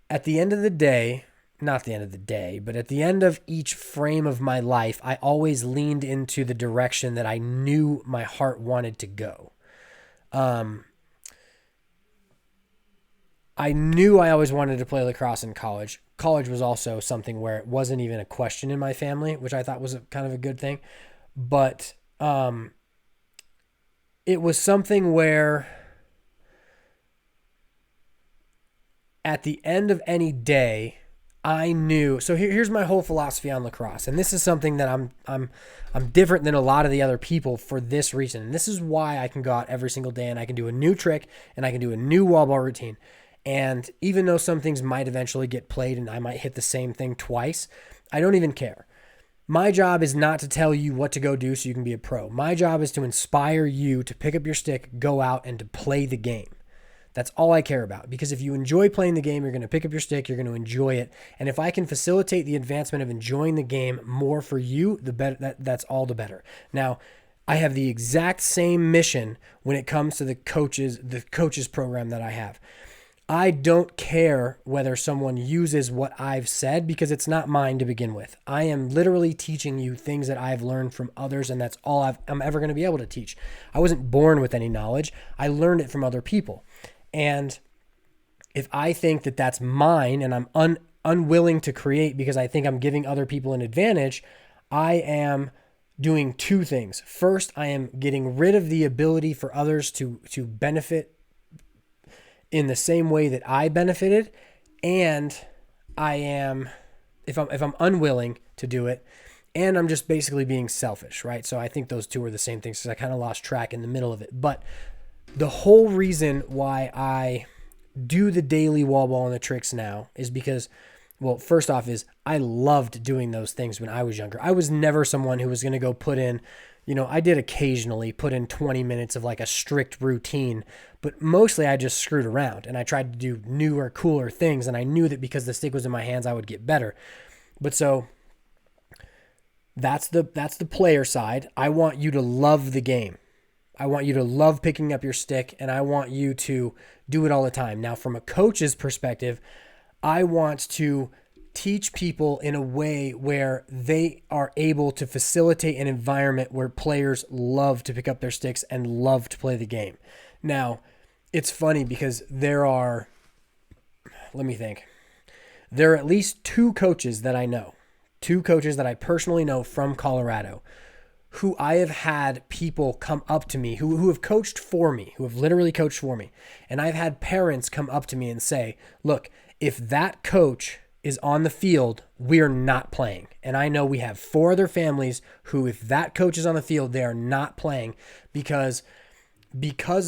S1: At the end of the day, not the end of the day, but at the end of each frame of my life, I always leaned into the direction that I knew my heart wanted to go. I knew I always wanted to play lacrosse in college. College was also something where it wasn't even a question in my family, which I thought was kind of a good thing. But it was something where at the end of any day, I knew. So here's my whole philosophy on lacrosse, and this is something that I'm different than a lot of the other people for this reason. And this is why I can go out every single day and I can do a new trick and I can do a new wall ball routine. And even though some things might eventually get played and I might hit the same thing twice, I don't even care. My job is not to tell you what to go do so you can be a pro. My job is to inspire you to pick up your stick, go out, and to play the game. That's all I care about, because if you enjoy playing the game, you're going to pick up your stick, you're going to enjoy it. And if I can facilitate the advancement of enjoying the game more for you, the better. That's all the better. Now, I have the exact same mission when it comes to the coaches program that I have. I don't care whether someone uses what I've said because it's not mine to begin with. I am literally teaching you things that I've learned from others, and that's all I'm ever going to be able to teach. I wasn't born with any knowledge. I learned it from other people. And if I think that that's mine and I'm unwilling to create because I think I'm giving other people an advantage, I am doing two things. First, I am getting rid of the ability for others to benefit in the same way that I benefited. And I am, if I'm unwilling to do it, and I'm just basically being selfish, right? So I think those two are the same things because I kind of lost track in the middle of it. But the whole reason why I do the daily wall ball and the tricks now is because, well, first off is I loved doing those things when I was younger. I was never someone who was going to go put in, I did occasionally put in 20 minutes of like a strict routine, but mostly I just screwed around and I tried to do newer, cooler things. And I knew that because the stick was in my hands, I would get better. But so that's the player side. I want you to love the game. I want you to love picking up your stick, and I want you to do it all the time. Now, from a coach's perspective, I want to teach people in a way where they are able to facilitate an environment where players love to pick up their sticks and love to play the game. Now, it's funny because there are at least two coaches that I know, two coaches that I personally know from Colorado, who I have had people come up to me who have coached for me, who have literally coached for me. And I've had parents come up to me and say, look, if that coach is on the field, we're not playing. And I know we have 4 other families who, if that coach is on the field, they are not playing because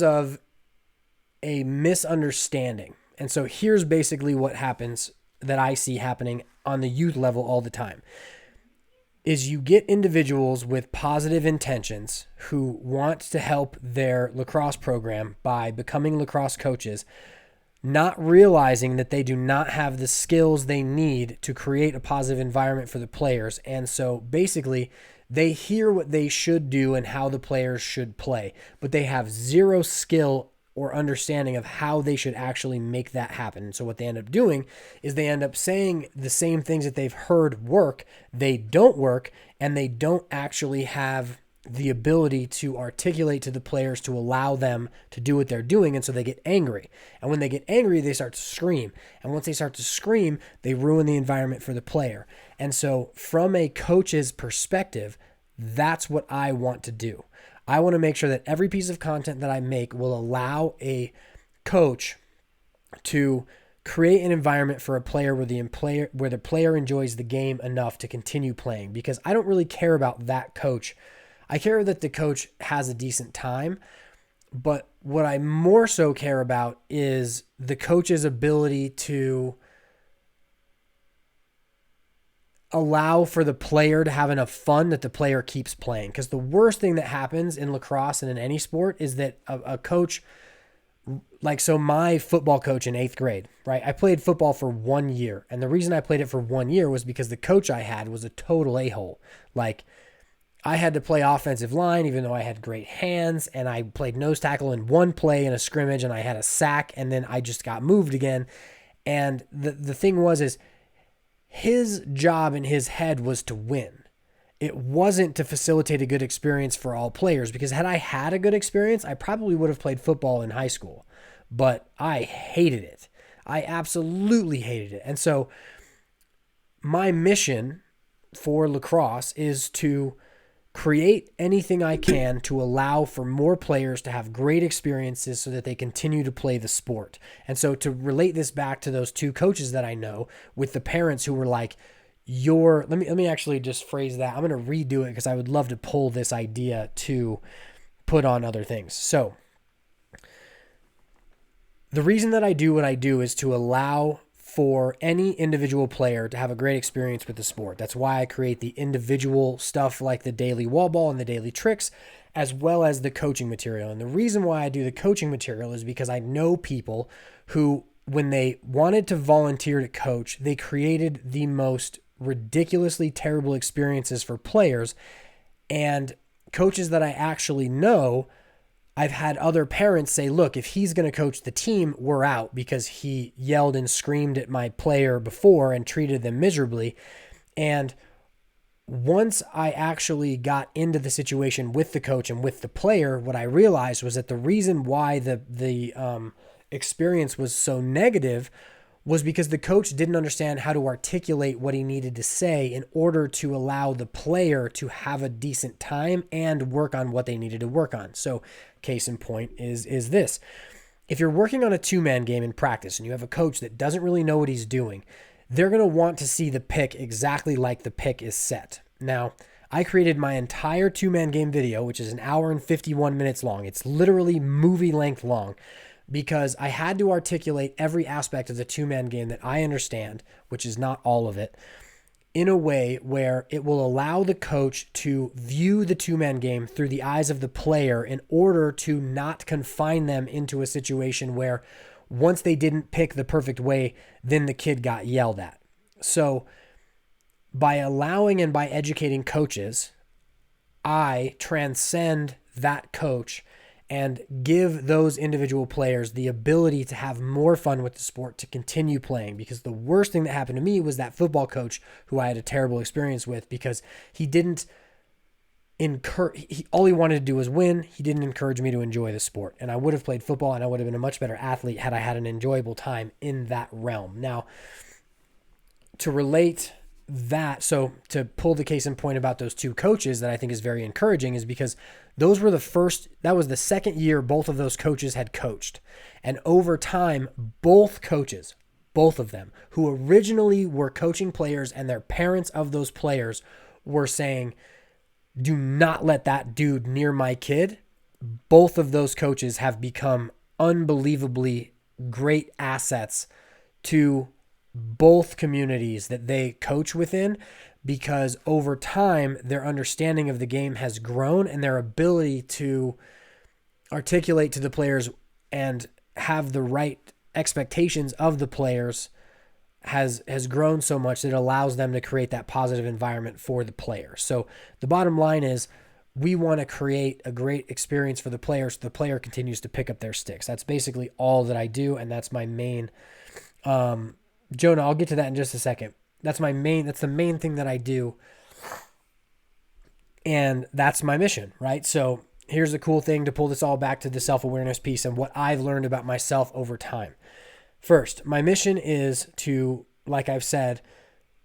S1: of a misunderstanding. And so here's basically what happens that I see happening on the youth level all the time. Is you get individuals with positive intentions who want to help their lacrosse program by becoming lacrosse coaches, not realizing that they do not have the skills they need to create a positive environment for the players. And so basically they hear what they should do and how the players should play, but they have zero skill or understanding of how they should actually make that happen. So what they end up doing is they end up saying the same things that they've heard work, they don't work, and they don't actually have the ability to articulate to the players to allow them to do what they're doing. And so they get angry. And when they get angry, they start to scream. And once they start to scream, they ruin the environment for the player. And so from a coach's perspective, that's what I want to do. I want to make sure that every piece of content that I make will allow a coach to create an environment for a player where the player enjoys the game enough to continue playing, because I don't really care about that coach. I care that the coach has a decent time, but what I more so care about is the coach's ability to allow for the player to have enough fun that the player keeps playing. Because the worst thing that happens in lacrosse and in any sport is that a coach, so my football coach in 8th grade, right? I played football for 1 year. And the reason I played it for 1 year was because the coach I had was a total a-hole. I had to play offensive line, even though I had great hands, and I played nose tackle in one play in a scrimmage, and I had a sack, and then I just got moved again. And the thing is his job in his head was to win. It wasn't to facilitate a good experience for all players, because had I had a good experience, I probably would have played football in high school, but I hated it. I absolutely hated it. And so my mission for lacrosse is to create anything I can to allow for more players to have great experiences so that they continue to play the sport. And so to relate this back to those two coaches that I know, with the parents who were like, let me actually just phrase that. I'm going to redo it because I would love to pull this idea to put on other things. So the reason that I do what I do is to allow for any individual player to have a great experience with the sport. That's why I create the individual stuff like the daily wall ball and the daily tricks, as well as the coaching material. And the reason why I do the coaching material is because I know people who, when they wanted to volunteer to coach, they created the most ridiculously terrible experiences for players. And coaches that I actually know, I've had other parents say, look, if he's going to coach the team, we're out, because he yelled and screamed at my player before and treated them miserably. And once I actually got into the situation with the coach and with the player, what I realized was that the reason why the experience was so negative was because the coach didn't understand how to articulate what he needed to say in order to allow the player to have a decent time and work on what they needed to work on. So case in point is this. If you're working on a two-man game in practice and you have a coach that doesn't really know what he's doing, they're going to want to see the pick exactly like the pick is set. Now, I created my entire two-man game video, which is 1 hour and 51 minutes long. It's literally movie length long, because I had to articulate every aspect of the two-man game that I understand, which is not all of it, in a way where it will allow the coach to view the two-man game through the eyes of the player in order to not confine them into a situation where once they didn't pick the perfect way, then the kid got yelled at. So by allowing and by educating coaches, I transcend that coach and give those individual players the ability to have more fun with the sport, to continue playing. Because the worst thing that happened to me was that football coach who I had a terrible experience with, because he didn't all he wanted to do was win. He didn't encourage me to enjoy the sport. And I would have played football and I would have been a much better athlete had I had an enjoyable time in that realm. Now, to relate that, so to pull the case in point about those two coaches that I think is very encouraging, is because that was the second year both of those coaches had coached. And over time, both coaches, both of them, who originally were coaching players and their parents of those players, were saying, do not let that dude near my kid. Both of those coaches have become unbelievably great assets to both communities that they coach within, because over time their understanding of the game has grown and their ability to articulate to the players and have the right expectations of the players has grown so much that it allows them to create that positive environment for the player. So the bottom line is, we want to create a great experience for the player so the player continues to pick up their sticks. That's basically all that I do, and that's my main Jonah, I'll get to that in just a second. That's the main thing that I do. And that's my mission, right? So here's the cool thing to pull this all back to the self-awareness piece and what I've learned about myself over time. First, my mission is to, like I've said,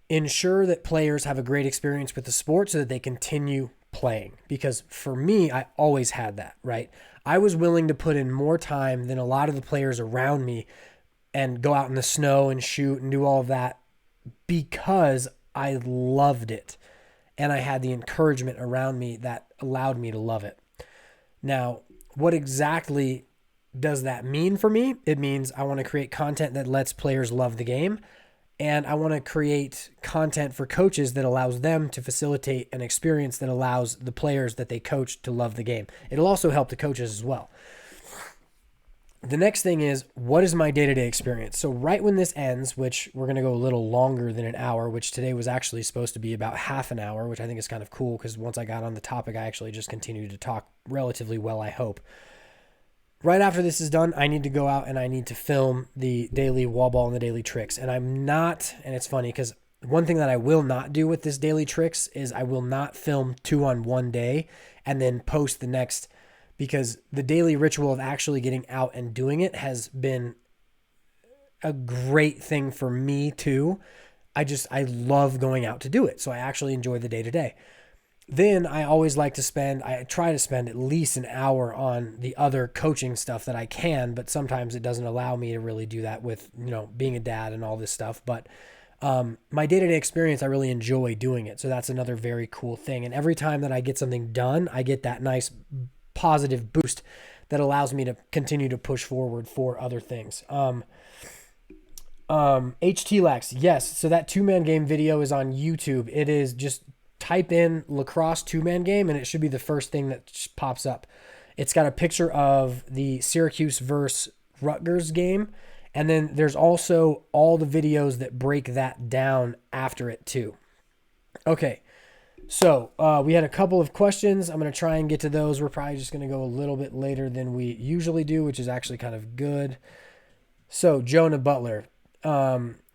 S1: ensure that players have a great experience with the sport so that they continue playing. Because for me, I always had that, right? I was willing to put in more time than a lot of the players around me and go out in the snow and shoot and do all of that because I loved it. And I had the encouragement around me that allowed me to love it. Now, what exactly does that mean for me? It means I want to create content that lets players love the game. And I want to create content for coaches that allows them to facilitate an experience that allows the players that they coach to love the game. It'll also help the coaches as well. The next thing is, what is my day-to-day experience? So right when this ends, which we're going to go a little longer than an hour, which today was actually supposed to be about half an hour, which I think is kind of cool because once I got on the topic, I actually just continued to talk relatively well, I hope. Right after this is done, I need to go out and I need to film the daily wall ball and the daily tricks. And I'm not, and it's funny because one thing that I will not do with this daily tricks is I will not film 2 on one day and then post the next, because the daily ritual of actually getting out and doing it has been a great thing for me too. I love going out to do it. So I actually enjoy the day to day. Then I always like to I try to spend at least an hour on the other coaching stuff that I can, but sometimes it doesn't allow me to really do that with, being a dad and all this stuff. But my day-to-day experience, I really enjoy doing it. So that's another very cool thing. And every time that I get something done, I get that nice positive boost that allows me to continue to push forward for other things. HTLAX, yes. So that 2-man game video is on YouTube. It is just type in lacrosse 2-man game and it should be the first thing that pops up. It's got a picture of the Syracuse versus Rutgers game. And then there's also all the videos that break that down after it too. Okay. So we had a couple of questions. I'm going to try and get to those. We're probably just going to go a little bit later than we usually do, which is actually kind of good. So Jonah Butler,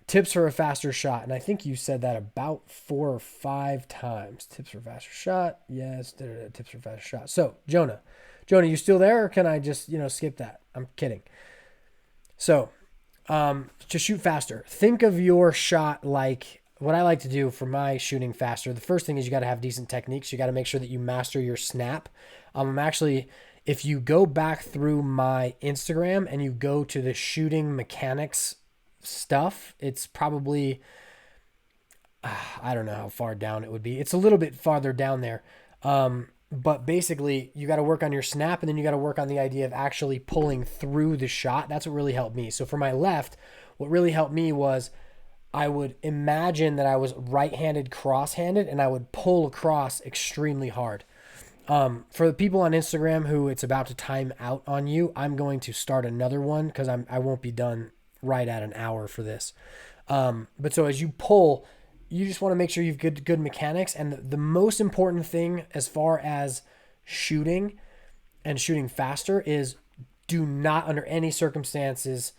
S1: tips for a faster shot. And I think you said that about 4 or 5 times. Tips for a faster shot. Yes. Tips for a faster shot. So Jonah, you still there or can I just, skip that? I'm kidding. So to shoot faster, think of your shot like what I like to do for my shooting faster. The first thing is you got to have decent techniques. You got to make sure that you master your snap. If you go back through my Instagram and you go to the shooting mechanics stuff, it's probably, I don't know how far down it would be. It's a little bit farther down there. But basically you got to work on your snap and then you got to work on the idea of actually pulling through the shot. That's what really helped me. So for my left, what really helped me was I would imagine that I was right-handed, cross-handed, and I would pull across extremely hard. For the people on Instagram who it's about to time out on you, I'm going to start another one because I won't be done right at an hour for this. But so as you pull, you just want to make sure you've good mechanics. And the most important thing as far as shooting and shooting faster is do not under any circumstances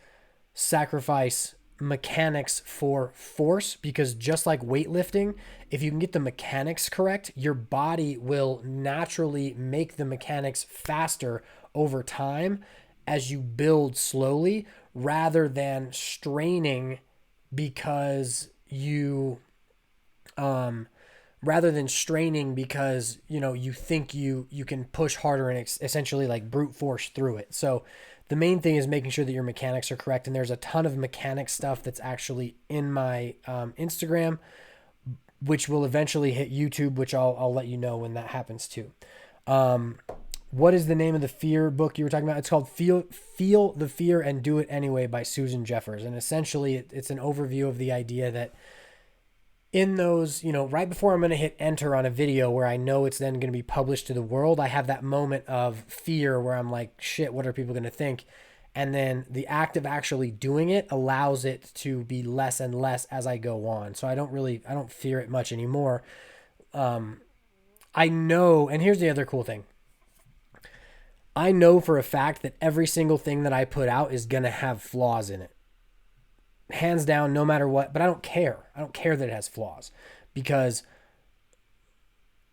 S1: sacrifice mechanics for force, because just like weightlifting, if you can get the mechanics correct, your body will naturally make the mechanics faster over time as you build slowly rather than straining because you you think you can push harder and essentially like brute force through it. So the main thing is making sure that your mechanics are correct. And there's a ton of mechanic stuff that's actually in my Instagram, which will eventually hit YouTube, which I'll let you know when that happens too. What is the name of the fear book you were talking about? It's called Feel the Fear and Do It Anyway by Susan Jeffers. And essentially it's an overview of the idea that in those, right before I'm going to hit enter on a video where I know it's then going to be published to the world, I have that moment of fear where I'm like, shit, what are people going to think? And then the act of actually doing it allows it to be less and less as I go on. So I don't fear it much anymore. I know, and here's the other cool thing. I know for a fact that every single thing that I put out is going to have flaws in it. Hands down, no matter what, but I don't care. I don't care that it has flaws because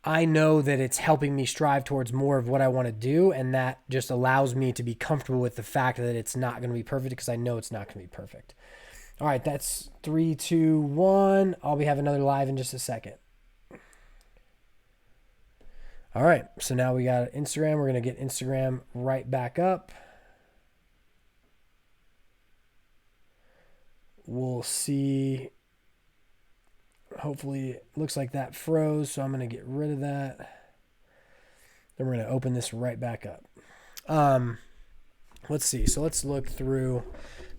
S1: I know that it's helping me strive towards more of what I want to do. And that just allows me to be comfortable with the fact that it's not going to be perfect because I know it's not going to be perfect. All right, that's 3, 2, 1. I'll be having another live in just a second. All right, so now we got Instagram. We're going to get Instagram right back up. We'll see. Hopefully, it looks like that froze, so I'm going to get rid of that. Then we're going to open this right back up. Let's see. So let's look through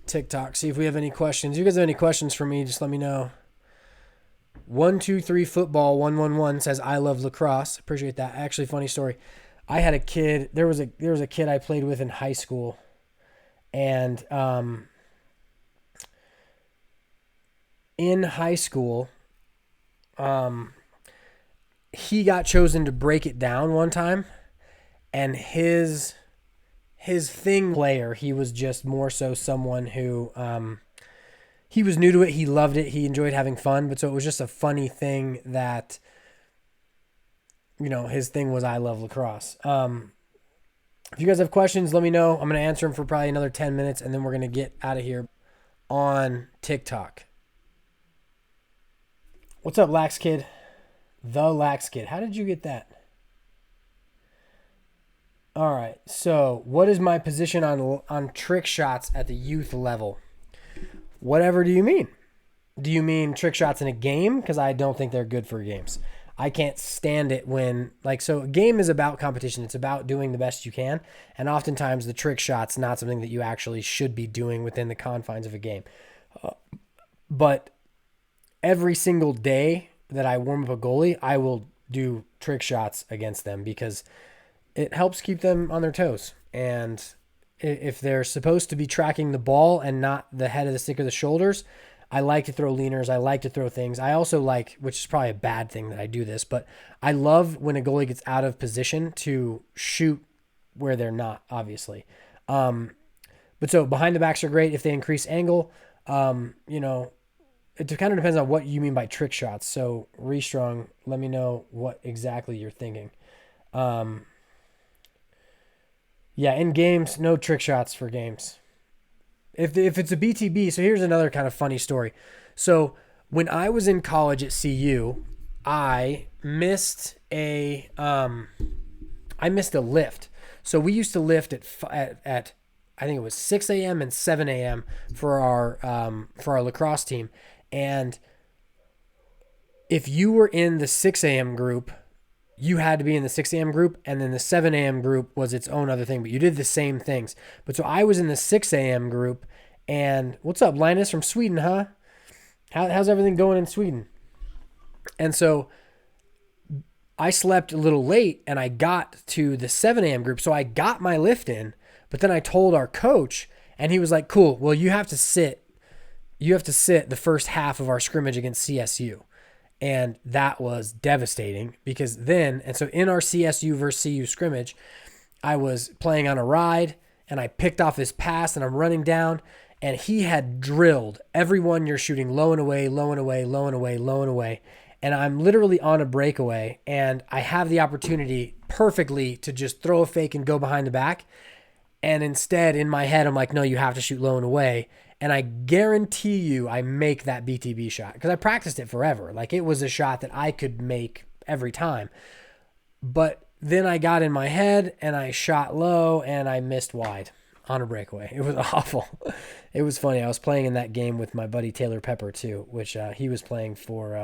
S1: TikTok, see if we have any questions. You guys have any questions for me, just let me know. 123 football 111 says I love lacrosse. Appreciate that. Actually, funny story. I had a kid. There was a kid I played with in high school, and in high school, he got chosen to break it down one time, and his thing player, he was just more so someone who he was new to it. He loved it. He enjoyed having fun. But so it was just a funny thing that, his thing was I love lacrosse. If you guys have questions, let me know. I'm going to answer them for probably another 10 minutes, and then we're going to get out of here on TikTok. What's up, Lax Kid? The Lax Kid. How did you get that? All right. So what is my position on trick shots at the youth level? Whatever do you mean? Do you mean trick shots in a game? Because I don't think they're good for games. I can't stand it when, so a game is about competition. It's about doing the best you can. And oftentimes the trick shot's not something that you actually should be doing within the confines of a game. But every single day that I warm up a goalie, I will do trick shots against them because it helps keep them on their toes. And if they're supposed to be tracking the ball and not the head of the stick or the shoulders, I like to throw leaners. I like to throw things. I also like, which is probably a bad thing that I do this, but I love when a goalie gets out of position to shoot where they're not, obviously. But so behind the backs are great if they increase angle. It kind of depends on what you mean by trick shots. So Restrong, let me know what exactly you're thinking. Yeah, in games, no trick shots for games. If it's a BTB, so here's another kind of funny story. So when I was in college at CU, I missed a lift. So we used to lift at I think it was 6 a.m. and 7 a.m. for our lacrosse team. And if you were in the 6 a.m. group, you had to be in the 6 a.m. group, and then the 7 a.m. group was its own other thing, but you did the same things. But so I was in the 6 a.m. group, and what's up, Linus from Sweden, huh? How's everything going in Sweden? And so I slept a little late, and I got to the 7 a.m. group, so I got my lift in, but then I told our coach, and he was like, cool, well, you have to sit the first half of our scrimmage against CSU. And that was devastating because so in our CSU versus CU scrimmage, I was playing on a ride and I picked off his pass and I'm running down and he had drilled everyone. You're shooting low and away, low and away, low and away, low and away. And I'm literally on a breakaway and I have the opportunity perfectly to just throw a fake and go behind the back. And instead in my head, I'm like, no, you have to shoot low and away. And I guarantee you I make that BTB shot because I practiced it forever. Like it was a shot that I could make every time. But then I got in my head and I shot low and I missed wide on a breakaway. It was awful. It was funny. I was playing in that game with my buddy Taylor Pepper too, which he was playing for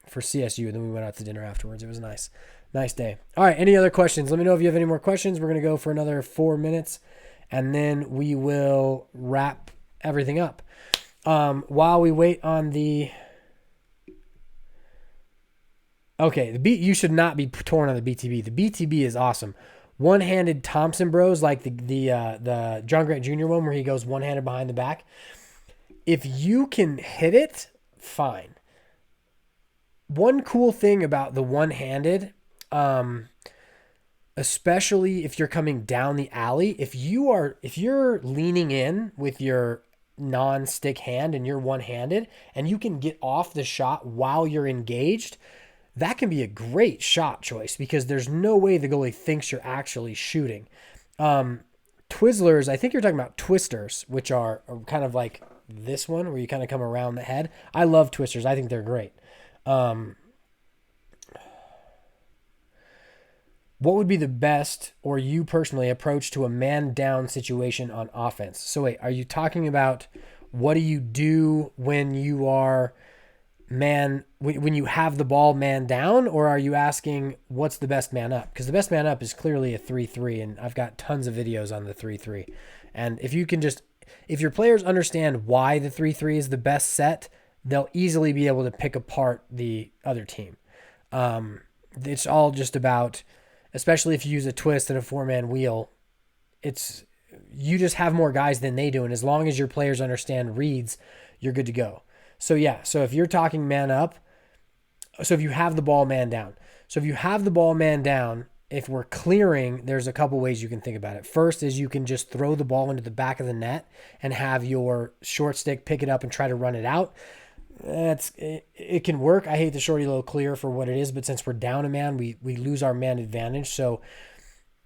S1: CSU. And then we went out to dinner afterwards. It was nice. Nice day. All right. Any other questions? Let me know if you have any more questions. We're going to go for another 4 minutes and then we will wrap everything up. While we wait on the you should not be torn on the BTB. The BTB is awesome. One-handed Thompson bros, like the John Grant Jr. one where he goes one-handed behind the back. If you can hit it, fine. One cool thing about the one-handed, especially if you're coming down the alley, if you're leaning in with your non-stick hand and you're one-handed and you can get off the shot while you're engaged, that can be a great shot choice because there's no way the goalie thinks you're actually shooting. Twizzlers, I think you're talking about twisters, which are kind of like this one where you kind of come around the head. I love twisters. I think they're great. What would be the best, or you personally, approach to a man down situation on offense? So wait, are you talking about what do you do when you are when you have the ball man down, or are you asking what's the best man up? Because the best man up is clearly a 3-3, and I've got tons of videos on the 3-3. And if your players understand why the 3-3 is the best set, they'll easily be able to pick apart the other team. It's all just about, especially if you use a twist and a 4-man wheel, you just have more guys than they do. And as long as your players understand reads, you're good to go. So yeah, so if you're talking man up, so if you have the ball man down. So if you have the ball man down, if we're clearing, there's a couple ways you can think about it. First is you can just throw the ball into the back of the net and have your short stick pick it up and try to run it out. It can work. I hate the shorty low clear for what it is, but since we're down a man, we lose our man advantage. So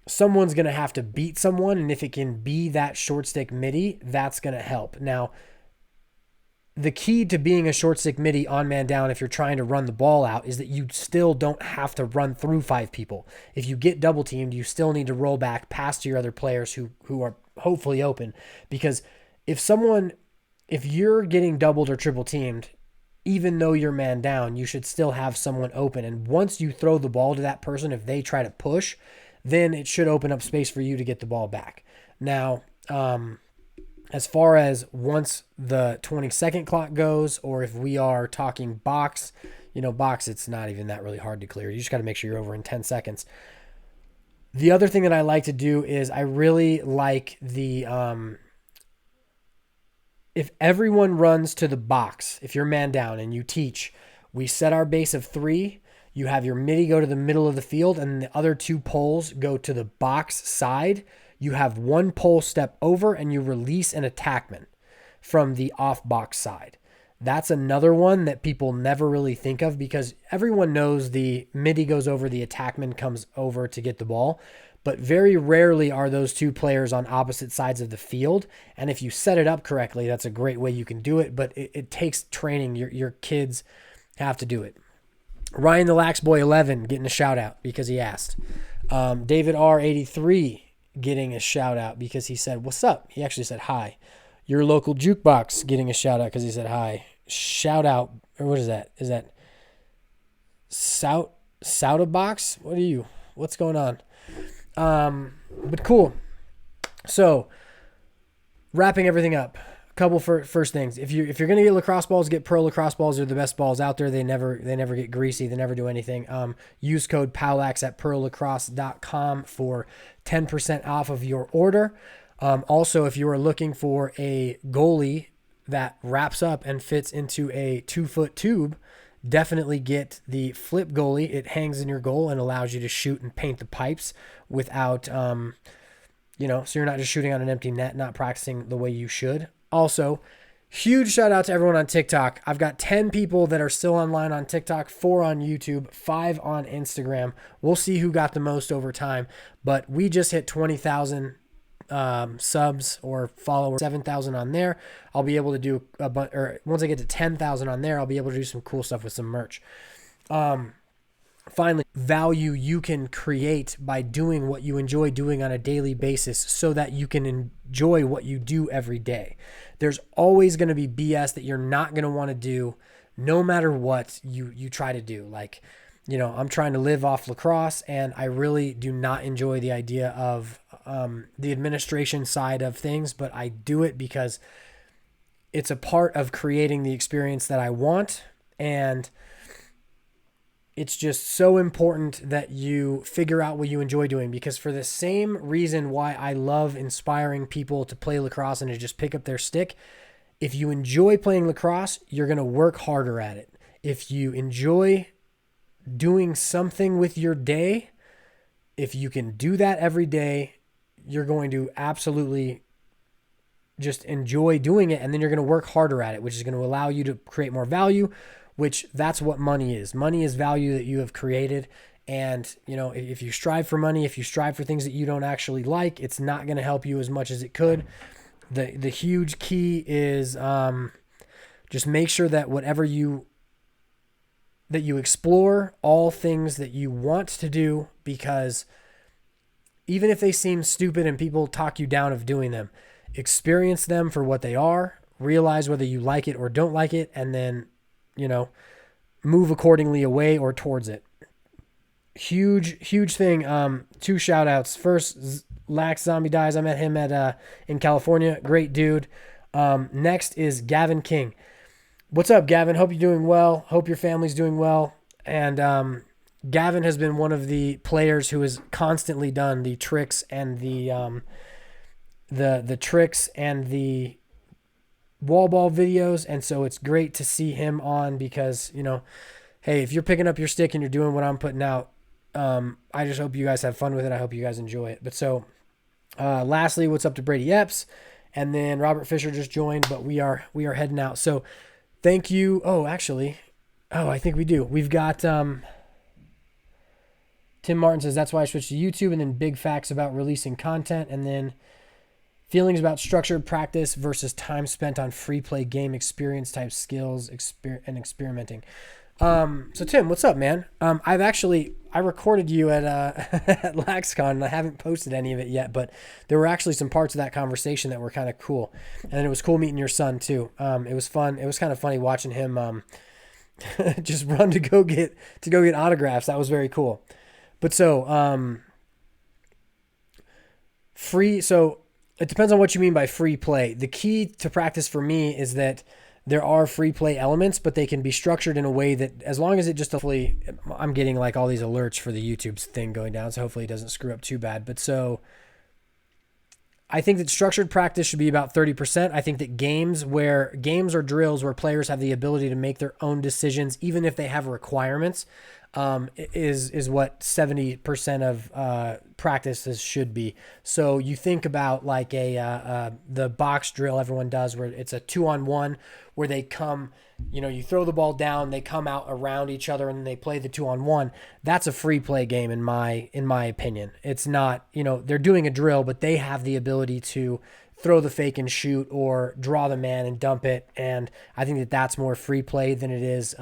S1: someone's going to have to beat someone, and if it can be that short stick midi, that's going to help. Now, the key to being a short stick midi on man down, if you're trying to run the ball out, is that you still don't have to run through 5 people. If you get double teamed, you still need to roll back past your other players who are hopefully open. Because if you're getting doubled or triple teamed, even though you're man down, you should still have someone open. And once you throw the ball to that person, if they try to push, then it should open up space for you to get the ball back. Now, as far as once the 20-second clock goes, or if we are talking box, box, it's not even that really hard to clear. You just got to make sure you're over in 10 seconds. The other thing that I like to do is I really like if everyone runs to the box, if you're man down and you teach, we set our base of 3, you have your midi go to the middle of the field and the other 2 poles go to the box side. You have 1 pole step over and you release an attackman from the off box side. That's another one that people never really think of because everyone knows the midi goes over, the attackman comes over to get the ball. But very rarely are those 2 players on opposite sides of the field. And if you set it up correctly, that's a great way you can do it. But it takes training. Your kids have to do it. Ryan the Lax Boy 11 getting a shout out because he asked. David R 83 getting a shout out because he said, "What's up?" He actually said hi. Your local jukebox getting a shout out because he said hi. Shout out, or what is that? Is that Sauta Box? What's going on? But cool. So wrapping everything up, a couple first things. If you're going to get lacrosse balls, get pro lacrosse balls. They're the best balls out there. They never get greasy. They never do anything. Use code POWLAX at prolacrosse.com for 10% off of your order. Also, if you are looking for a goalie that wraps up and fits into a 2-foot tube, definitely get the flip goalie. It hangs in your goal and allows you to shoot and paint the pipes without, so you're not just shooting on an empty net, not practicing the way you should. Also, huge shout out to everyone on TikTok. I've got 10 people that are still online on TikTok, 4 on YouTube, 5 on Instagram. We'll see who got the most over time, but we just hit 20,000 subs or followers, 7,000 on there. I'll be able to do once I get to 10,000 on there, I'll be able to do some cool stuff with some merch. Finally, value you can create by doing what you enjoy doing on a daily basis so that you can enjoy what you do every day. There's always going to be BS that you're not going to want to do no matter what you try to do. Like, I'm trying to live off lacrosse and I really do not enjoy the idea of the administration side of things, but I do it because it's a part of creating the experience that I want. And it's just so important that you figure out what you enjoy doing, because for the same reason why I love inspiring people to play lacrosse and to just pick up their stick, if you enjoy playing lacrosse, you're going to work harder at it. If you enjoy doing something with your day, if you can do that every day, you're going to absolutely just enjoy doing it, and then you're going to work harder at it, which is going to allow you to create more value, which that's what money is. Money is value that you have created. And, you know, if you strive for money, if you strive for things that you don't actually like, it's not going to help you as much as it could. The huge key is just make sure that that you explore all things that you want to do, because even if they seem stupid and people talk you down of doing them, experience them for what they are, realize whether you like it or don't like it, and then, you know, move accordingly away or towards it. Huge thing. 2 shout outs. First, Lax Zombie Dies. I met him in California. Great dude. Next is Gavin King. What's up, Gavin? Hope you're doing well. Hope your family's doing well. And Gavin has been one of the players who has constantly done the tricks and the tricks and the wall ball videos, and so it's great to see him on, because, you know, hey, if you're picking up your stick and you're doing what I'm putting out, I just hope you guys have fun with it. I hope you guys enjoy it. But so, lastly, what's up to Brady Epps, and then Robert Fisher just joined, but we are heading out. So, thank you. I think we do. We've got Tim Martin says that's why I switched to YouTube, and then big facts about releasing content, and then feelings about structured practice versus time spent on free play game experience type skills and experimenting. So Tim, what's up, man? I recorded you at at LaxCon, and I haven't posted any of it yet, but there were actually some parts of that conversation that were kind of cool. And it was cool meeting your son too. It was fun. It was kind of funny watching him just run to go get autographs. That was very cool. But so it depends on what you mean by free play. The key to practice for me is that there are free play elements, but they can be structured in a way that, as long as it just hopefully, I'm getting like all these alerts for the YouTube thing going down, so hopefully it doesn't screw up too bad. But so I think that structured practice should be about 30%. I think that games or drills where players have the ability to make their own decisions, even if they have requirements, is what 70% of practices should be. So you think about like the box drill everyone does, where it's a 2-on-1, where they come, you know, you throw the ball down, they come out around each other, and they play the 2-on-1. That's a free play game in my opinion. It's not, you know, they're doing a drill, but they have the ability to throw the fake and shoot, or draw the man and dump it. And I think that that's more free play than it is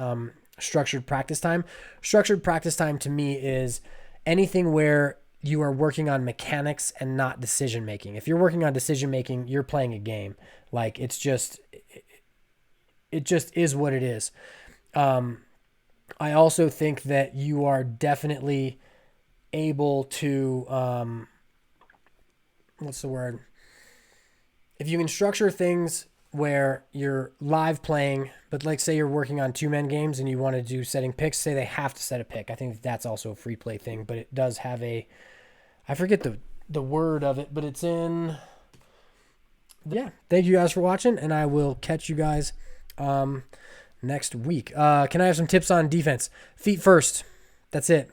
S1: structured practice time. Structured practice time to me is anything where you are working on mechanics and not decision making. If you're working on decision making, you're playing a game. Like it just is what it is. I also think that you are definitely able to, what's the word? If you can structure things where you're live playing, but like say you're working on 2-man games and you want to do setting picks, say they have to set a pick. I think that's also a free play thing, but it does have I forget the word of it, but it's in, yeah. Thank you guys for watching, and I will catch you guys next week. Can I have some tips on defense? Feet first. That's it.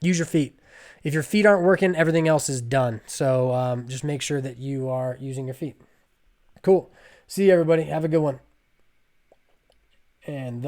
S1: Use your feet. If your feet aren't working, everything else is done. So just make sure that you are using your feet. Cool. See you, everybody. Have a good one. And